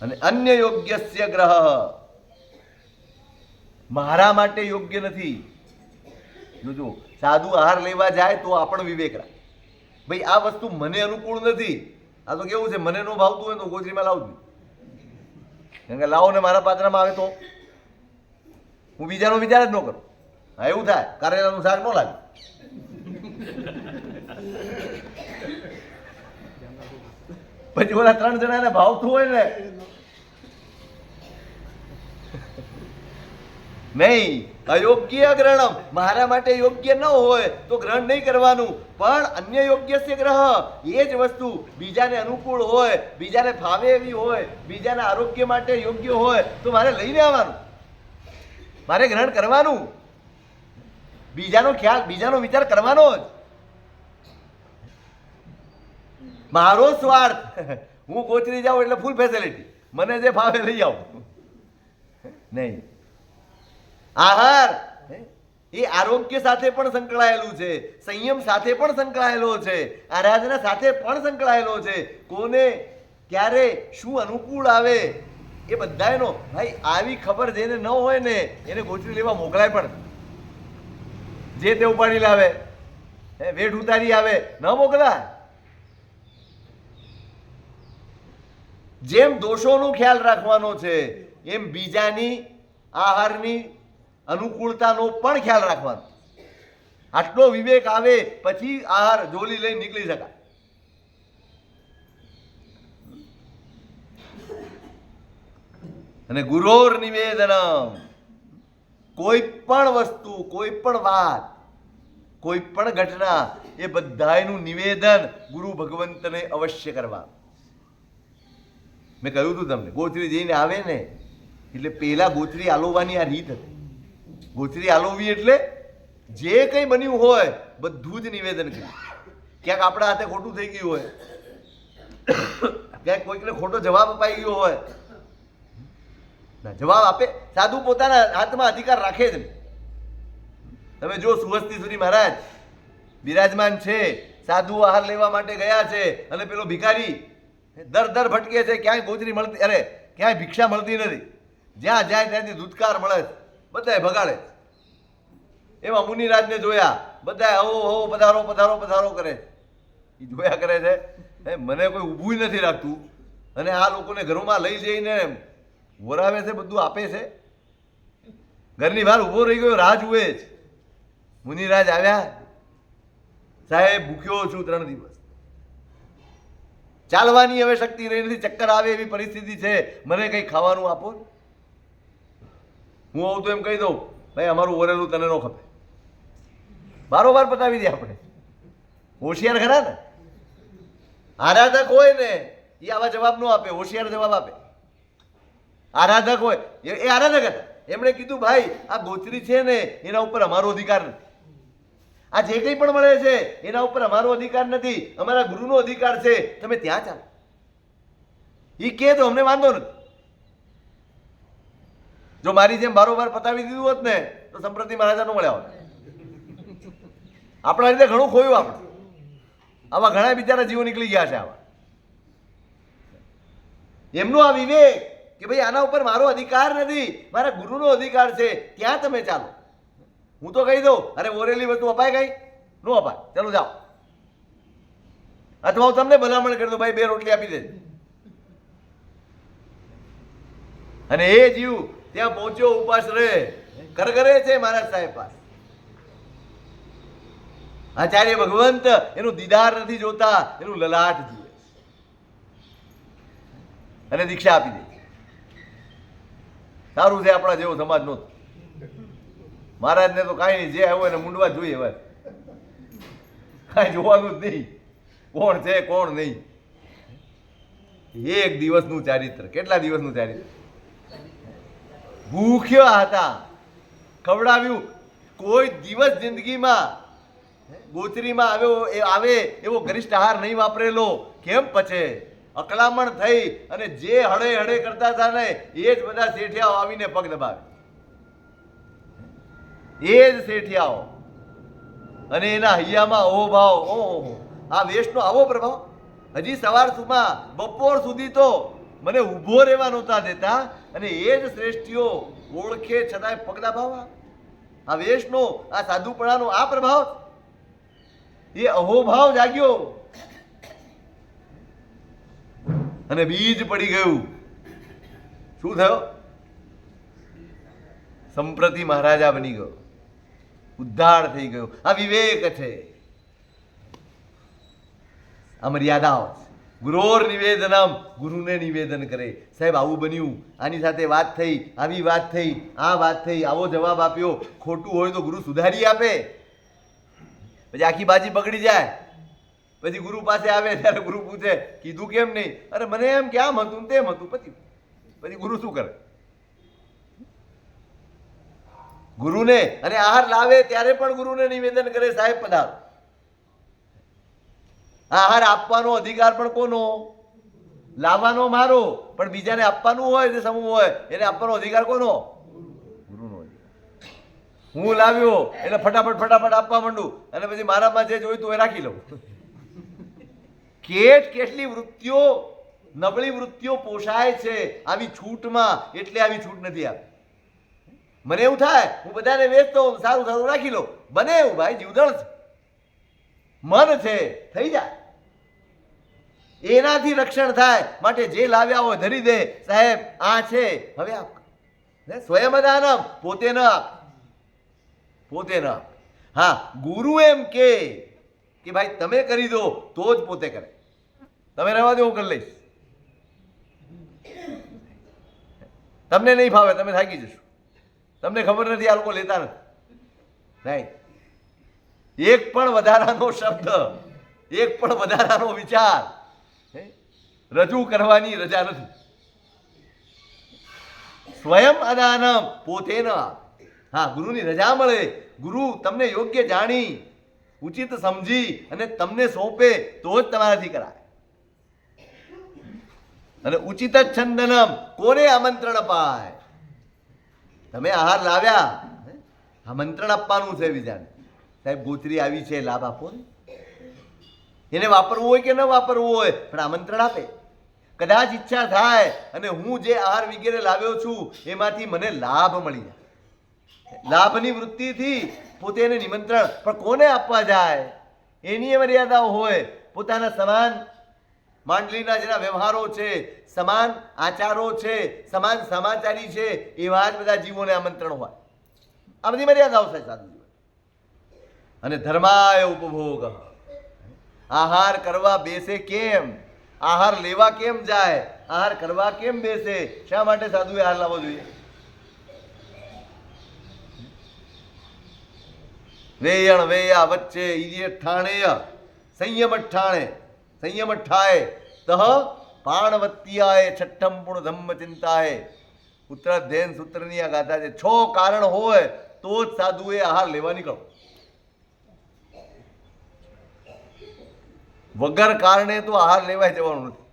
અને અન્ય યોગ્યસ્ય ગ્રહ, મારા માટે યોગ્ય નથી. જોજો, સાદું આહાર લેવા જાય તો આપણો વિવેક રાખ. ભાઈ આ વસ્તુ મને અનુકૂળ નથી. આ તો કેવું છે, મને નો ભાવતું હોય તો ગોચરીમાં લાવતું, કેમ કે લાવો ને મારા પાત્રમાં આવે તો હું બીજાનો વિચાર જ ન કરું. હા એવું થાય, કારેલાનું શાક ન લાગે. પછી ઓલા 3 જણાને ભાવતું હોય ને નહીં. અયોગ્ય ગ્રહણમ, મારા માટે યોગ્ય ન હોય તો ગ્રહણ નહીં કરવાનું. પણ અન્ય યોગ્ય છે ગ્રહ, એ જ વસ્તુ બીજાને અનુકૂળ હોય, બીજાને ફાવે એવી હોય, બીજાના આરોગ્ય માટે યોગ્ય હોય તો મારે લઈને આવવાનું, મારે ગ્રહણ કરવાનું. બીજાનો ખ્યાલ, બીજાનો વિચાર કરવાનો જ. મારો સ્વાર્થ, હું ગોચરી જાઉં એટલે ફૂલ ફેસિલિટી, મને જે ફાવે લઈ આવું નહીં. આહાર એ આરોગ્ય સાથે પણ સંકળાયેલું છે, સંયમ સાથે પણ સંકળાયેલો છે, આરાધના સાથે પણ સંકળાયેલો છે. કોને ક્યારે શું અનુકૂળ આવે એ બધાનો ભાઈ આવી ખબર જેને ન હોય ને એને ગોચરી લેવા મોકલાય પણ. જે તે ઉપાડી લાવે, વેઠ ઉતારી આવે, ન મોકલાય. જેમ દોષોનો ખ્યાલ રાખવાનો છે એમ બીજાની આહારની અનુકૂળતાનો પણ ખ્યાલ રાખવાનો. આટલો વિવેક આવે પછી આહાર ઝોલી લઈને નીકળી શકાય. અને ગુરોર નિવેદનમ, કોઈ પણ વસ્તુ, કોઈ પણ વાત, કોઈ પણ ઘટના એ બધાનું નિવેદન ગુરુ ભગવંતને અવશ્ય કરવા. મેં કહ્યું હતું તમને, ગોચરી જઈને આવે ને એટલે પેલા ગોચરી આલોવાની આ રીત હતી. ગોચરી આલોવી એટલે જે કંઈ બન્યું હોય બધું જ નિવેદન કર્યું. ક્યાંક આપણા હાથે ખોટું થઈ ગયું હોય, ક્યાંક કોઈકને ખોટો જવાબ અપાઈ ગયો હોય, જવાબ આપે. સાધુ પોતાના હાથમાં અધિકાર રાખે જ નહીં. તમે જો સુહસ્તી સુધી મહારાજ બિરાજમાન છે, સાધુ આહાર લેવા માટે ગયા છે અને પેલો ભિખારી દર દર ભટકે છે, ક્યાંય ગોચરી મળતી, અરે ક્યાંય ભિક્ષા મળતી નથી, જ્યાં જાય ત્યાંથી ધૂતકાર મળે, બધાય ભગાડે. એમાં મુનિરાજને જોયા, બધા હો હો પધારો પધારો પધારો કરે, એ જોયા કરે છે. મને કોઈ ઊભું નથી રાખતું અને આ લોકોને ઘરોમાં લઈ જઈને વરાવે છે, બધું આપે છે. ઘરની બહાર ઊભો રહી ગયો, રાહ જુએ છે. મુનિરાજ આવ્યા, સાહેબ ભૂખ્યો છું 3 દિવસ, ચાલવાની હવે શક્તિ રહી નથી, ચક્કર આવે એવી પરિસ્થિતિ છે, મને કંઈ ખાવાનું આપો. હું આવું તો એમ કહી દઉં, ભાઈ અમારું ઓરેલું તને ન ખપે, બારોબાર પતાવી દે. આપણે હોશિયાર ખરા ને, આરાધક હોય ને એ આવા જવાબ ન આપે, હોશિયાર જવાબ આપે. આરાધક હોય એ આરાધક હતા. એમણે કીધું ભાઈ આ ગોચરી છે ને એના ઉપર અમારો અધિકાર નથી, આ જે કંઈ પણ મળે છે એના ઉપર અમારો અધિકાર નથી, અમારા ગુરુનો અધિકાર છે, તમે ત્યાં ચાલો. એ કે તો અમને વાંધો નથી. જો મારી જેમ બારોબાર પતાવી દીધું હોત ને તો સંપ્રતિ મહારાજા નો મળ્યા હોત. આપણા રીતે ઘણું ખોયું. આપણે આવા ઘણા બિચારા જીવો નીકળી ગયા છે. આવા એમનો આ વિવેક કે ભાઈ આના ઉપર મારો અધિકાર નથી, મારા ગુરુનો અધિકાર છે, ત્યાં તમે ચાલો. હું તો કહી દઉં અરે ઓરેલી વસ્તુ અપાય કઈ નો અપાય, ચાલો જાઓ. અથવા હું તમને ભલામણ કરી દઉં ભાઈ 2 રોટલી આપી દેજો. અને એ જીવ ત્યાં પહોંચ્યો ઉપાસ રહે કરગરે છે મહારાજ સાહેબ પાસે. આચાર્ય ભગવંત એનું દીદાર નથી જોતા, એનું લલાટ જુએ અને દીક્ષા આપી દે. સારું છે આપણા જેવો સમાજ નહોતો. મહારાજને તો કાંઈ નહીં, જે આવ્યો એને મૂંડવા જોઈએ, હવે કાંઈ જોવાનું જ નહીં કોણ છે કોણ નહીં. એક દિવસનું ચારિત્ર, કેટલા દિવસનું ચારિત્ર? ભૂખ્યા હતા, ખવડાવ્યું. કોઈ દિવસ જિંદગીમાં ગોચરીમાં આવે એવો ગરિષ્ઠ આહાર નહીં વાપરેલો. કેમ પચે? અકળામણ થઈ અને જે હળે હળે કરતા હતા ને એ જ બધા શેઠિયાઓ આવીને પગ દબાવે, એ જ શેઠિયાઓ. અને એના હૈયામાં અહોભાવ, ઓહો આ વેશનો આવો પ્રભાવ. હજી સવાર સુધીમાં બપોર સુધી તો મને ઊભો રહેવા નહોતા દેતા, અને એ જ શ્રેષ્ઠીઓ ઓળખે છતાંય પગ દબાવવા. આ વેશનો, આ સાધુપણાનો આ પ્રભાવ, એ અહોભાવ જાગ્યો અને બીજ પડી ગયું. શું થયો? સંપ્રતિ મહારાજા બની ગયો, ઉદ્ધાર થઈ ગયો. આ વિવેક છે, આ મર્યાદાઓ. ગુરોર નિવેદનમ, ગુરુને નિવેદન કરે. સાહેબ આવું બન્યું, આની સાથે વાત થઈ, આવી વાત થઈ, આ વાત થઈ, આવો જવાબ આપ્યો. ખોટું હોય તો ગુરુ સુધારી આપે. પછી આખી બાજી બગડી જાય. પછી ગુરુ પાસે આવે ત્યારે ગુરુ પૂછે કીધું કેમ નહીં? અરે મને એમ કે આમ હતું તેમ હતું. પછી ગુરુ શું કરે? ગુરુને અને આહાર લાવે ત્યારે પણ ગુરુને નિવેદન કરે સાહેબ પધારો. આહાર આપવાનો અધિકાર પણ કોનો? લાવવાનો મારો, પણ બીજાને આપવાનું હોય જે સમૂહ હોય એને આપવાનો અધિકાર કોનો? ગુરુનો. હું લાવ્યો એટલે ફટાફટ આપવા માંડું અને પછી મારામાં જે જોઈતું એ રાખી લઉં. કેટલી વૃત્તિઓ, નબળી વૃત્તિઓ પોષાય છે આવી છૂટમાં. એટલે આવી છૂટ નથી આપી. મને એવું થાય હું બધાને વેચતો સારું રાખી લઉં. બને એવું ભાઈ, જીવદળ છે, મન છે, થઈ જાય. એનાથી રક્ષણ થાય માટે જે લાવ્યા હોય ધરી દે. સાહેબ આ છે હવે આપ. સ્વયં દાનમ, પોતે ન આપ, પોતે ન આપ. હા, ગુરુ એમ કે ભાઈ તમે કરી દો તો જ પોતે કરે. તમે રહેવા દો, હું કરી લઈશ. તમને નહીં ફાવે, તમે થાકી જશો. તમને ખબર નથી આ લોકો લેતા નથી. નહીં, એક પણ વધારાનો શબ્દ, એક પણ વધારાનો વિચાર રજૂ કરવાની રજા નથી. સ્વયં અદાનમ, પોતે ન. હા, ગુરુની રજા મળે. ગુરુ તમને યોગ્ય જાણી ઉચિત સમજી અને તમને સોંપે તો જ તમારાથી કરાય. અને ઉચિત છંદનમ, કોને આમંત્રણ અપાય? તમે આહાર લાવ્યા, આમંત્રણ આપવાનું છે બીજાને. સાહેબ ગોચરી આવી છે, લાભ આપો ને. એને વાપરવું હોય કે ન વાપરવું હોય પણ આમંત્રણ આપે. કદાચ ઈચ્છા થાય અને હું જે આહાર વગેરે લાવ્યો છું એમાંથી મને લાભ મળી જાય. લાભની વૃત્તિથી પોતે એને નિમંત્રણ, પણ કોને આપવા જાય એની મર્યાદાઓ હોય. પોતાના સમાન માંડલીના જેના વ્યવહારો છે, સમાન આચારો છે, સમાન સમાચારી છે, એવા જ બધા જીવોને આમંત્રણ હોય. આ બધી મર્યાદાઓ છે સાધુ જીવન. અને ધર્માય ઉપભોગ, આહાર કરવા બેસે કેમ? આહાર લેવા કેમ જાય? આહાર કરવા કેમ બેસે? શા માટે સાધુએ આહાર લાવવો જોઈએ? વેયણ વેયા વચ્ચે ઈજે ઠાણેય સંયમ ઠાણે, સંયમ ઠાય તહ પાણવત્યાય છઠ્ઠમ પૂર્ણ ધમ્મ ચિંતાય. ઉત્તરાધ્યયન સૂત્રની આ ગાથા છે. 6 કારણ હોય તો જ સાધુએ આહાર લેવા નીકળો. વગર કારણે તો આહાર લેવાય જવાનું નથી.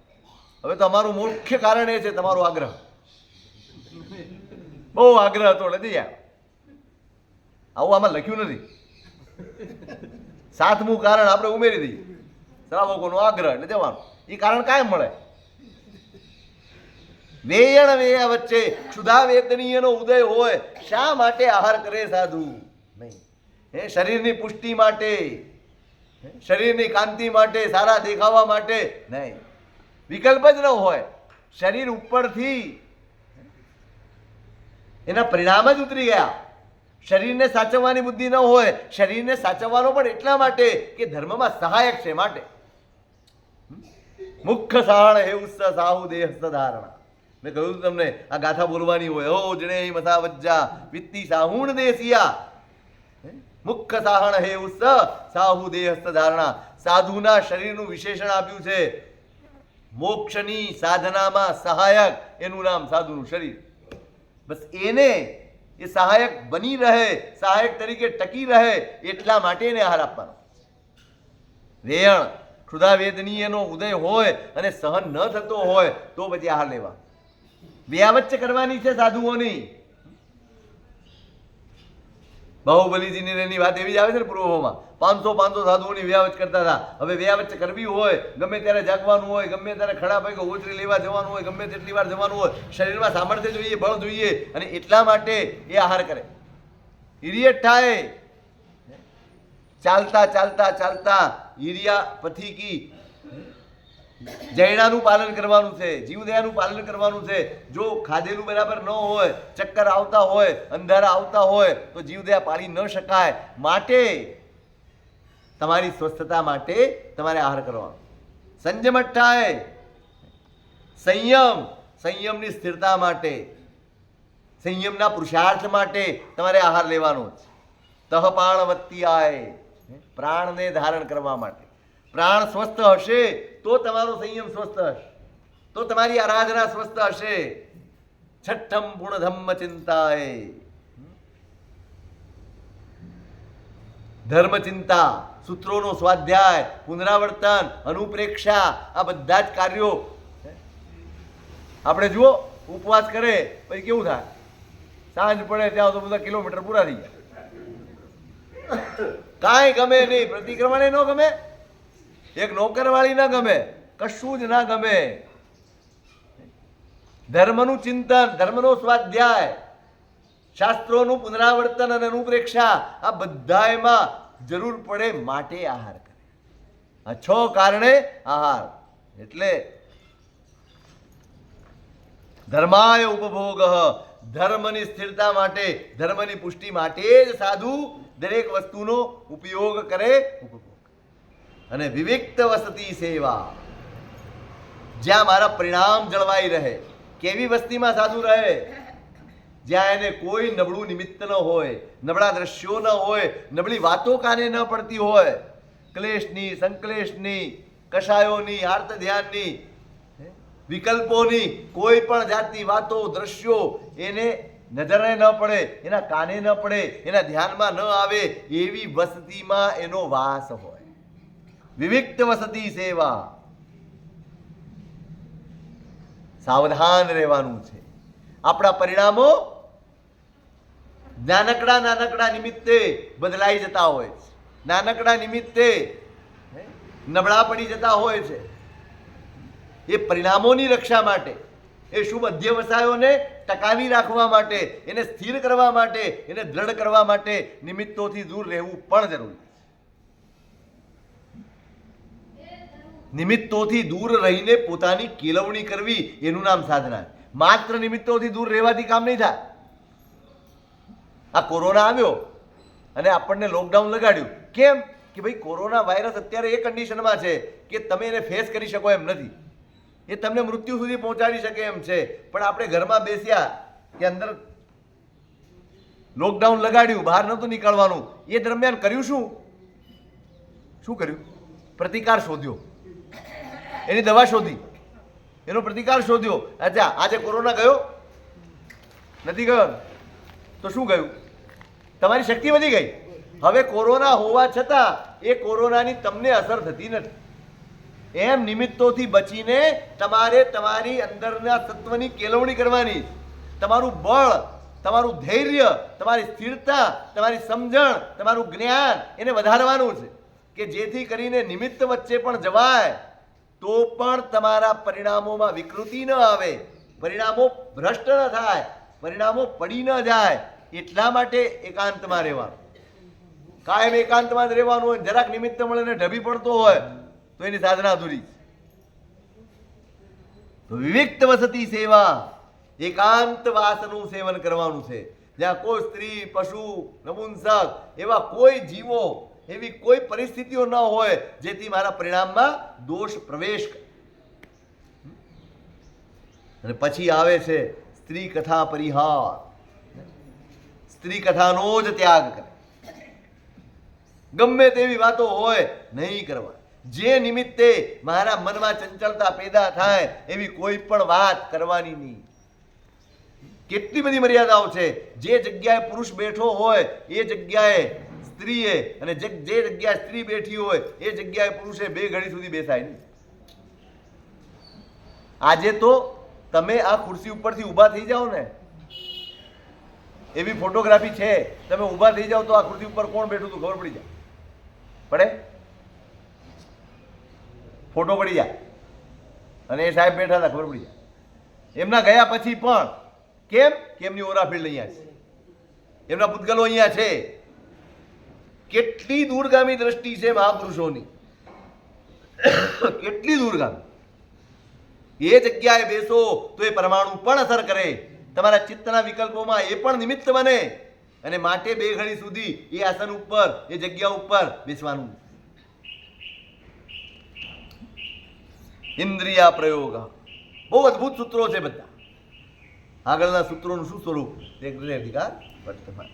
હવે તો અમારું મુખ્ય કારણ એ છે તમારો આગ્રહ. બહુ આગ્રહ હતો એટલે દઈએ. આવું આમાં લખ્યું નથી. 7મું કારણ આપણે ઉમેરી દઈએ, શ્રાવકોનો આગ્રહ એટલે જવાનું. એ કારણ કાયમ મળે. વેયણ વેયા વચ્ચે ક્ષુધા વેદનીયનો ઉદય હોય, શા માટે આહાર કરે સાધુ? નહીં, શરીરની પુષ્ટિ માટે, શરીરની કાંતિ માટે, સારા દેખાવા માટે નહીં. વિકલ્પ જ ન હોય. શરીર ઉપરથી એના પરિણામ જ ઉતરી ગયા. શરીરને સાચવવાની બુદ્ધિ ન હોય. શરીરને સાચવવાનો પણ એટલા માટે કે ધર્મમાં સહાયક છે માટે. મુખ્ય સાહણ હે ઉસ્સ સાહુ દેહ સધારણા. મેં કહ્યું તમને આ ગાથા બોલવાની હોય. હો જણે મથા વજ્જા વિત્તી સાહુણ દેસિયા. મુખ્ય સાહણ હે ઉસ્સ સાહુ દેહ સધારણા. સાધુના શરીરનું વિશેષણ આપ્યું છે. મોક્ષની સાધનામાં સહાયક એનું નામ સાધુનું શરીર. બસ એને એ સહાયક બની રહે, સહાયક તરીકે ટકી રહે એટલા માટે એને આહાર આપવાનો. વેયણ ક્ષુધા વેદનીયનો ઉદય હોય અને સહન ન થતો હોય તો પછી આહાર લેવા. વ્યાવચ્ચ કરવાની છે સાધુઓની. બાહુબલીજીની એની વાત એવી જ આવે છે ને પૂર્વમાં. 500 સાધુઓની વ્યાવચ્ચ કરતા હતા. હવે વ્યાવચ્ચ કરવી હોય, ગમે ત્યારે જાગવાનું હોય, ગમે ત્યારે ખડા પગે ઓછરી લેવા જવાનું હોય, ગમે તેટલી વાર જવાનું હોય, શરીરમાં સામર્થ્ય જોઈએ, બળ જોઈએ અને એટલા માટે એ આહાર કરે. ઇરિયટ થાય. ચાલતા ચાલતા ચાલતા ઈરિયા પથિકી જૈણાનું પાલન કરવાનું છે, જીવદયાનું પાલન કરવાનું છે. જો ખાધેલું બરાબર ન હોય, ચક્કર આવતા હોય, અંધારા આવતા હોય તો જીવદયા પાળી ન શકાય. માટે તમારી સ્વસ્થતા માટે તમારે આહાર કરવાનો. સંયમઠ્ઠાય સંયમ, સંયમની સ્થિરતા માટે, સંયમના પુરુષાર્થ માટે તમારે આહાર લેવાનો છે. તહપાણવત્યાય પ્રાણને ધારણ કરવા માટે. પ્રાણ સ્વસ્થ હશે તો તમારો સંયમ સ્વસ્થ હશે, તો તમારી આરાધના સ્વસ્થ હશે. છઠ્ઠમ પૂર્ણધમ્મ ચિંતાએ ધર્મ ચિંતા, સૂત્રોનો સ્વાધ્યાય, પુનરાવર્તન, અનુપ્રેક્ષા, આ બધા જ કાર્યો આપણે જુઓ. ઉપવાસ કરે પછી કેવું થાય? સાંજ પડે ત્યાં તો બધા કિલોમીટર પૂરા થઈ ગયા. કાંઈ ગમે નહીં. પ્રતિક્રમણે ન ગમે, એક નોકરવાળી ના ગમે, કશું જ ના ગમે. ધર્મનું ચિંતન, ધર્મનો સ્વાધ્યાય, શાસ્ત્રોનું પુનરાવર્તન અને અનુપ્રેક્ષા, આ બધામાં જરૂર પડે માટે આહાર કરે. આ 6 કારણે આહાર. એટલે ધર્માય ઉપભોગ, ધર્મની સ્થિરતા માટે, ધર્મની પુષ્ટિ માટે જ સાધુ દરેક વસ્તુનો ઉપયોગ કરે, ઉપભોગ. અને વિવિક્ત વસતી સેવા, જ્યાં મારા પરિણામ જળવાઈ રહે. કેવી વસ્તીમાં સાધુ રહે? જ્યાં એને કોઈ નબળું નિમિત્ત ન હોય, નબળા દ્રશ્યો ન હોય, નબળી વાતો કાને ન પડતી હોય, ક્લેશની, સંક્લેશની, કષાયોની, આર્ત ધ્યાનની, વિકલ્પોની કોઈ પણ જાતની વાતો, દ્રશ્યો એને નજરે ન પડે, એના કાને ન પડે, એના ધ્યાનમાં ન આવે એવી વસ્તીમાં એનો વાસ હોય. વિવિક્ત વસતી સેવા. સાવધાન રહેવાનું છે. આપણા પરિણામો નાનકડા નાનકડા નિમિત્તે બદલાઈ જતા હોય છે. નાનકડા નિમિત્તે નબળા પડી જતા હોય છે. એ પરિણામોની રક્ષા માટે, એ શુભ અધ્યવસાયોને ટકાવી રાખવા માટે, એને સ્થિર કરવા માટે, એને દ્રઢ કરવા માટે નિમિત્તોથી દૂર રહેવું પણ જરૂરી છે. નિમિત્તોથી દૂર રહીને પોતાની કેળવણી કરવી એનું નામ સાધના. માત્ર નિમિત્તોથી દૂર રહેવાથી કામ નહીં થાય. આ કોરોના આવ્યો અને આપણને લોકડાઉન લગાડ્યું. કેમ? કે ભાઈ કોરોના વાયરસ અત્યારે એ કન્ડિશનમાં છે કે તમે એને ફેસ કરી શકો એમ નથી. એ તમને મૃત્યુ સુધી પહોંચાડી શકે એમ છે. પણ આપણે ઘરમાં બેસ્યા કે અંદર લોકડાઉન લગાડ્યું, બહાર નહોતું નીકળવાનું. એ દરમિયાન કર્યું શું? શું કર્યું? પ્રતિકાર શોધ્યો, એની દવા શોધી, એનો પ્રતિકાર શોધ્યો. અચ્છા, આજે કોરોના ગયો, નથી ગયો ને? તો શું ગયું? તમારી શક્તિ વધી ગઈ. હવે કોરોના હોવા છતાં એ કોરોનાની તમને અસર થતી નથી. એમ નિમિત્તોથી બચીને તમારે તમારી અંદરના તત્વની કેળવણી કરવાની. તમારું બળ, તમારું ધૈર્ય, તમારી સ્થિરતા, તમારી સમજણ, તમારું જ્ઞાન એને વધારવાનું છે કે જેથી કરીને નિમિત્ત વચ્ચે પણ જવાય તો પણ તમારા પરિણામોમાં વિકૃતિ ન આવે, પરિણામો ભ્રષ્ટ ન થાય, પરિણામો પડી ન જાય. એટલા માટે એકાંતમાં રહેવાનું. કાયમ એકાંતમાં જ રહેવાનું હોય. જરાક નિમિત્ત મળે ને ઢબી પડતો હોય તો એની સાધના અધૂરી. તો વિવિક્ત વસતી સેવા, એકાંતવાસનું સેવન કરવાનું છે. જ્યાં કોઈ સ્ત્રી, પશુ, નપુંસક એવા કોઈ જીવો, એવી કોઈ પરિસ્થિતિઓ ન હોય જેથી મારા પરિણામમાં દોષ પ્રવેશ કરે. અને પછી આવે છે સ્ત્રી કથા પરિહાર. સ્ત્રી કથાનો જ ત્યાગ કરે. ગમે તેવી વાતો હોય નહીં કરવા. જે નિમિત્તે મારા મનમાં ચંચળતા પેદા થાય એવી કોઈ પણ વાત કરવાની નહીં. કેટલી બધી મર્યાદાઓ છે. જે જગ્યાએ પુરુષ બેઠો હોય એ જગ્યાએ સ્ત્રીએ, અને જે જગ્યાએ સ્ત્રી બેઠી હોય એ જગ્યાએ પુરુષે 2 ઘડી સુધી બેસાય નહીં. આજે તો તમે આ ખુરશી ઉપરથી ઊભા થઈ જાઓ ને, એવી ફોટોગ્રાફી છે. તમે ઊભા થઈ જાઓ તો આ ખુરશી ઉપર કોણ બેઠું હતું ખબર પડી જાય. પડે? ફોટો પડી જાય અને એ સાહેબ બેઠા હતા ખબર પડી જાય. એમના ગયા પછી પણ કેમ કે એમની ઓરાફીલ્ડ અહીંયા છે, એમના પૂતગલો અહીંયા છે. કેટલી દૂરગામી દ્રષ્ટિ છે મહાપુરુષોની, કેટલી દૂરગામી. એ જગ્યાએ બેસો તો એ પરમાણુ પણ અસર કરે. તમારા ચિત્તના વિકલ્પોમાં એ પણ નિમિત્ત બને. અને માટે 2 ઘડી સુધી એ આસન ઉપર, એ જગ્યા ઉપર બેસવાનું. ઇન્દ્રિયા પ્રયોગ બહુ અદભુત સૂત્રો છે બધા. આગળના સૂત્રોનું શું સ્વરૂપ? અધિકાર વર્તમાન.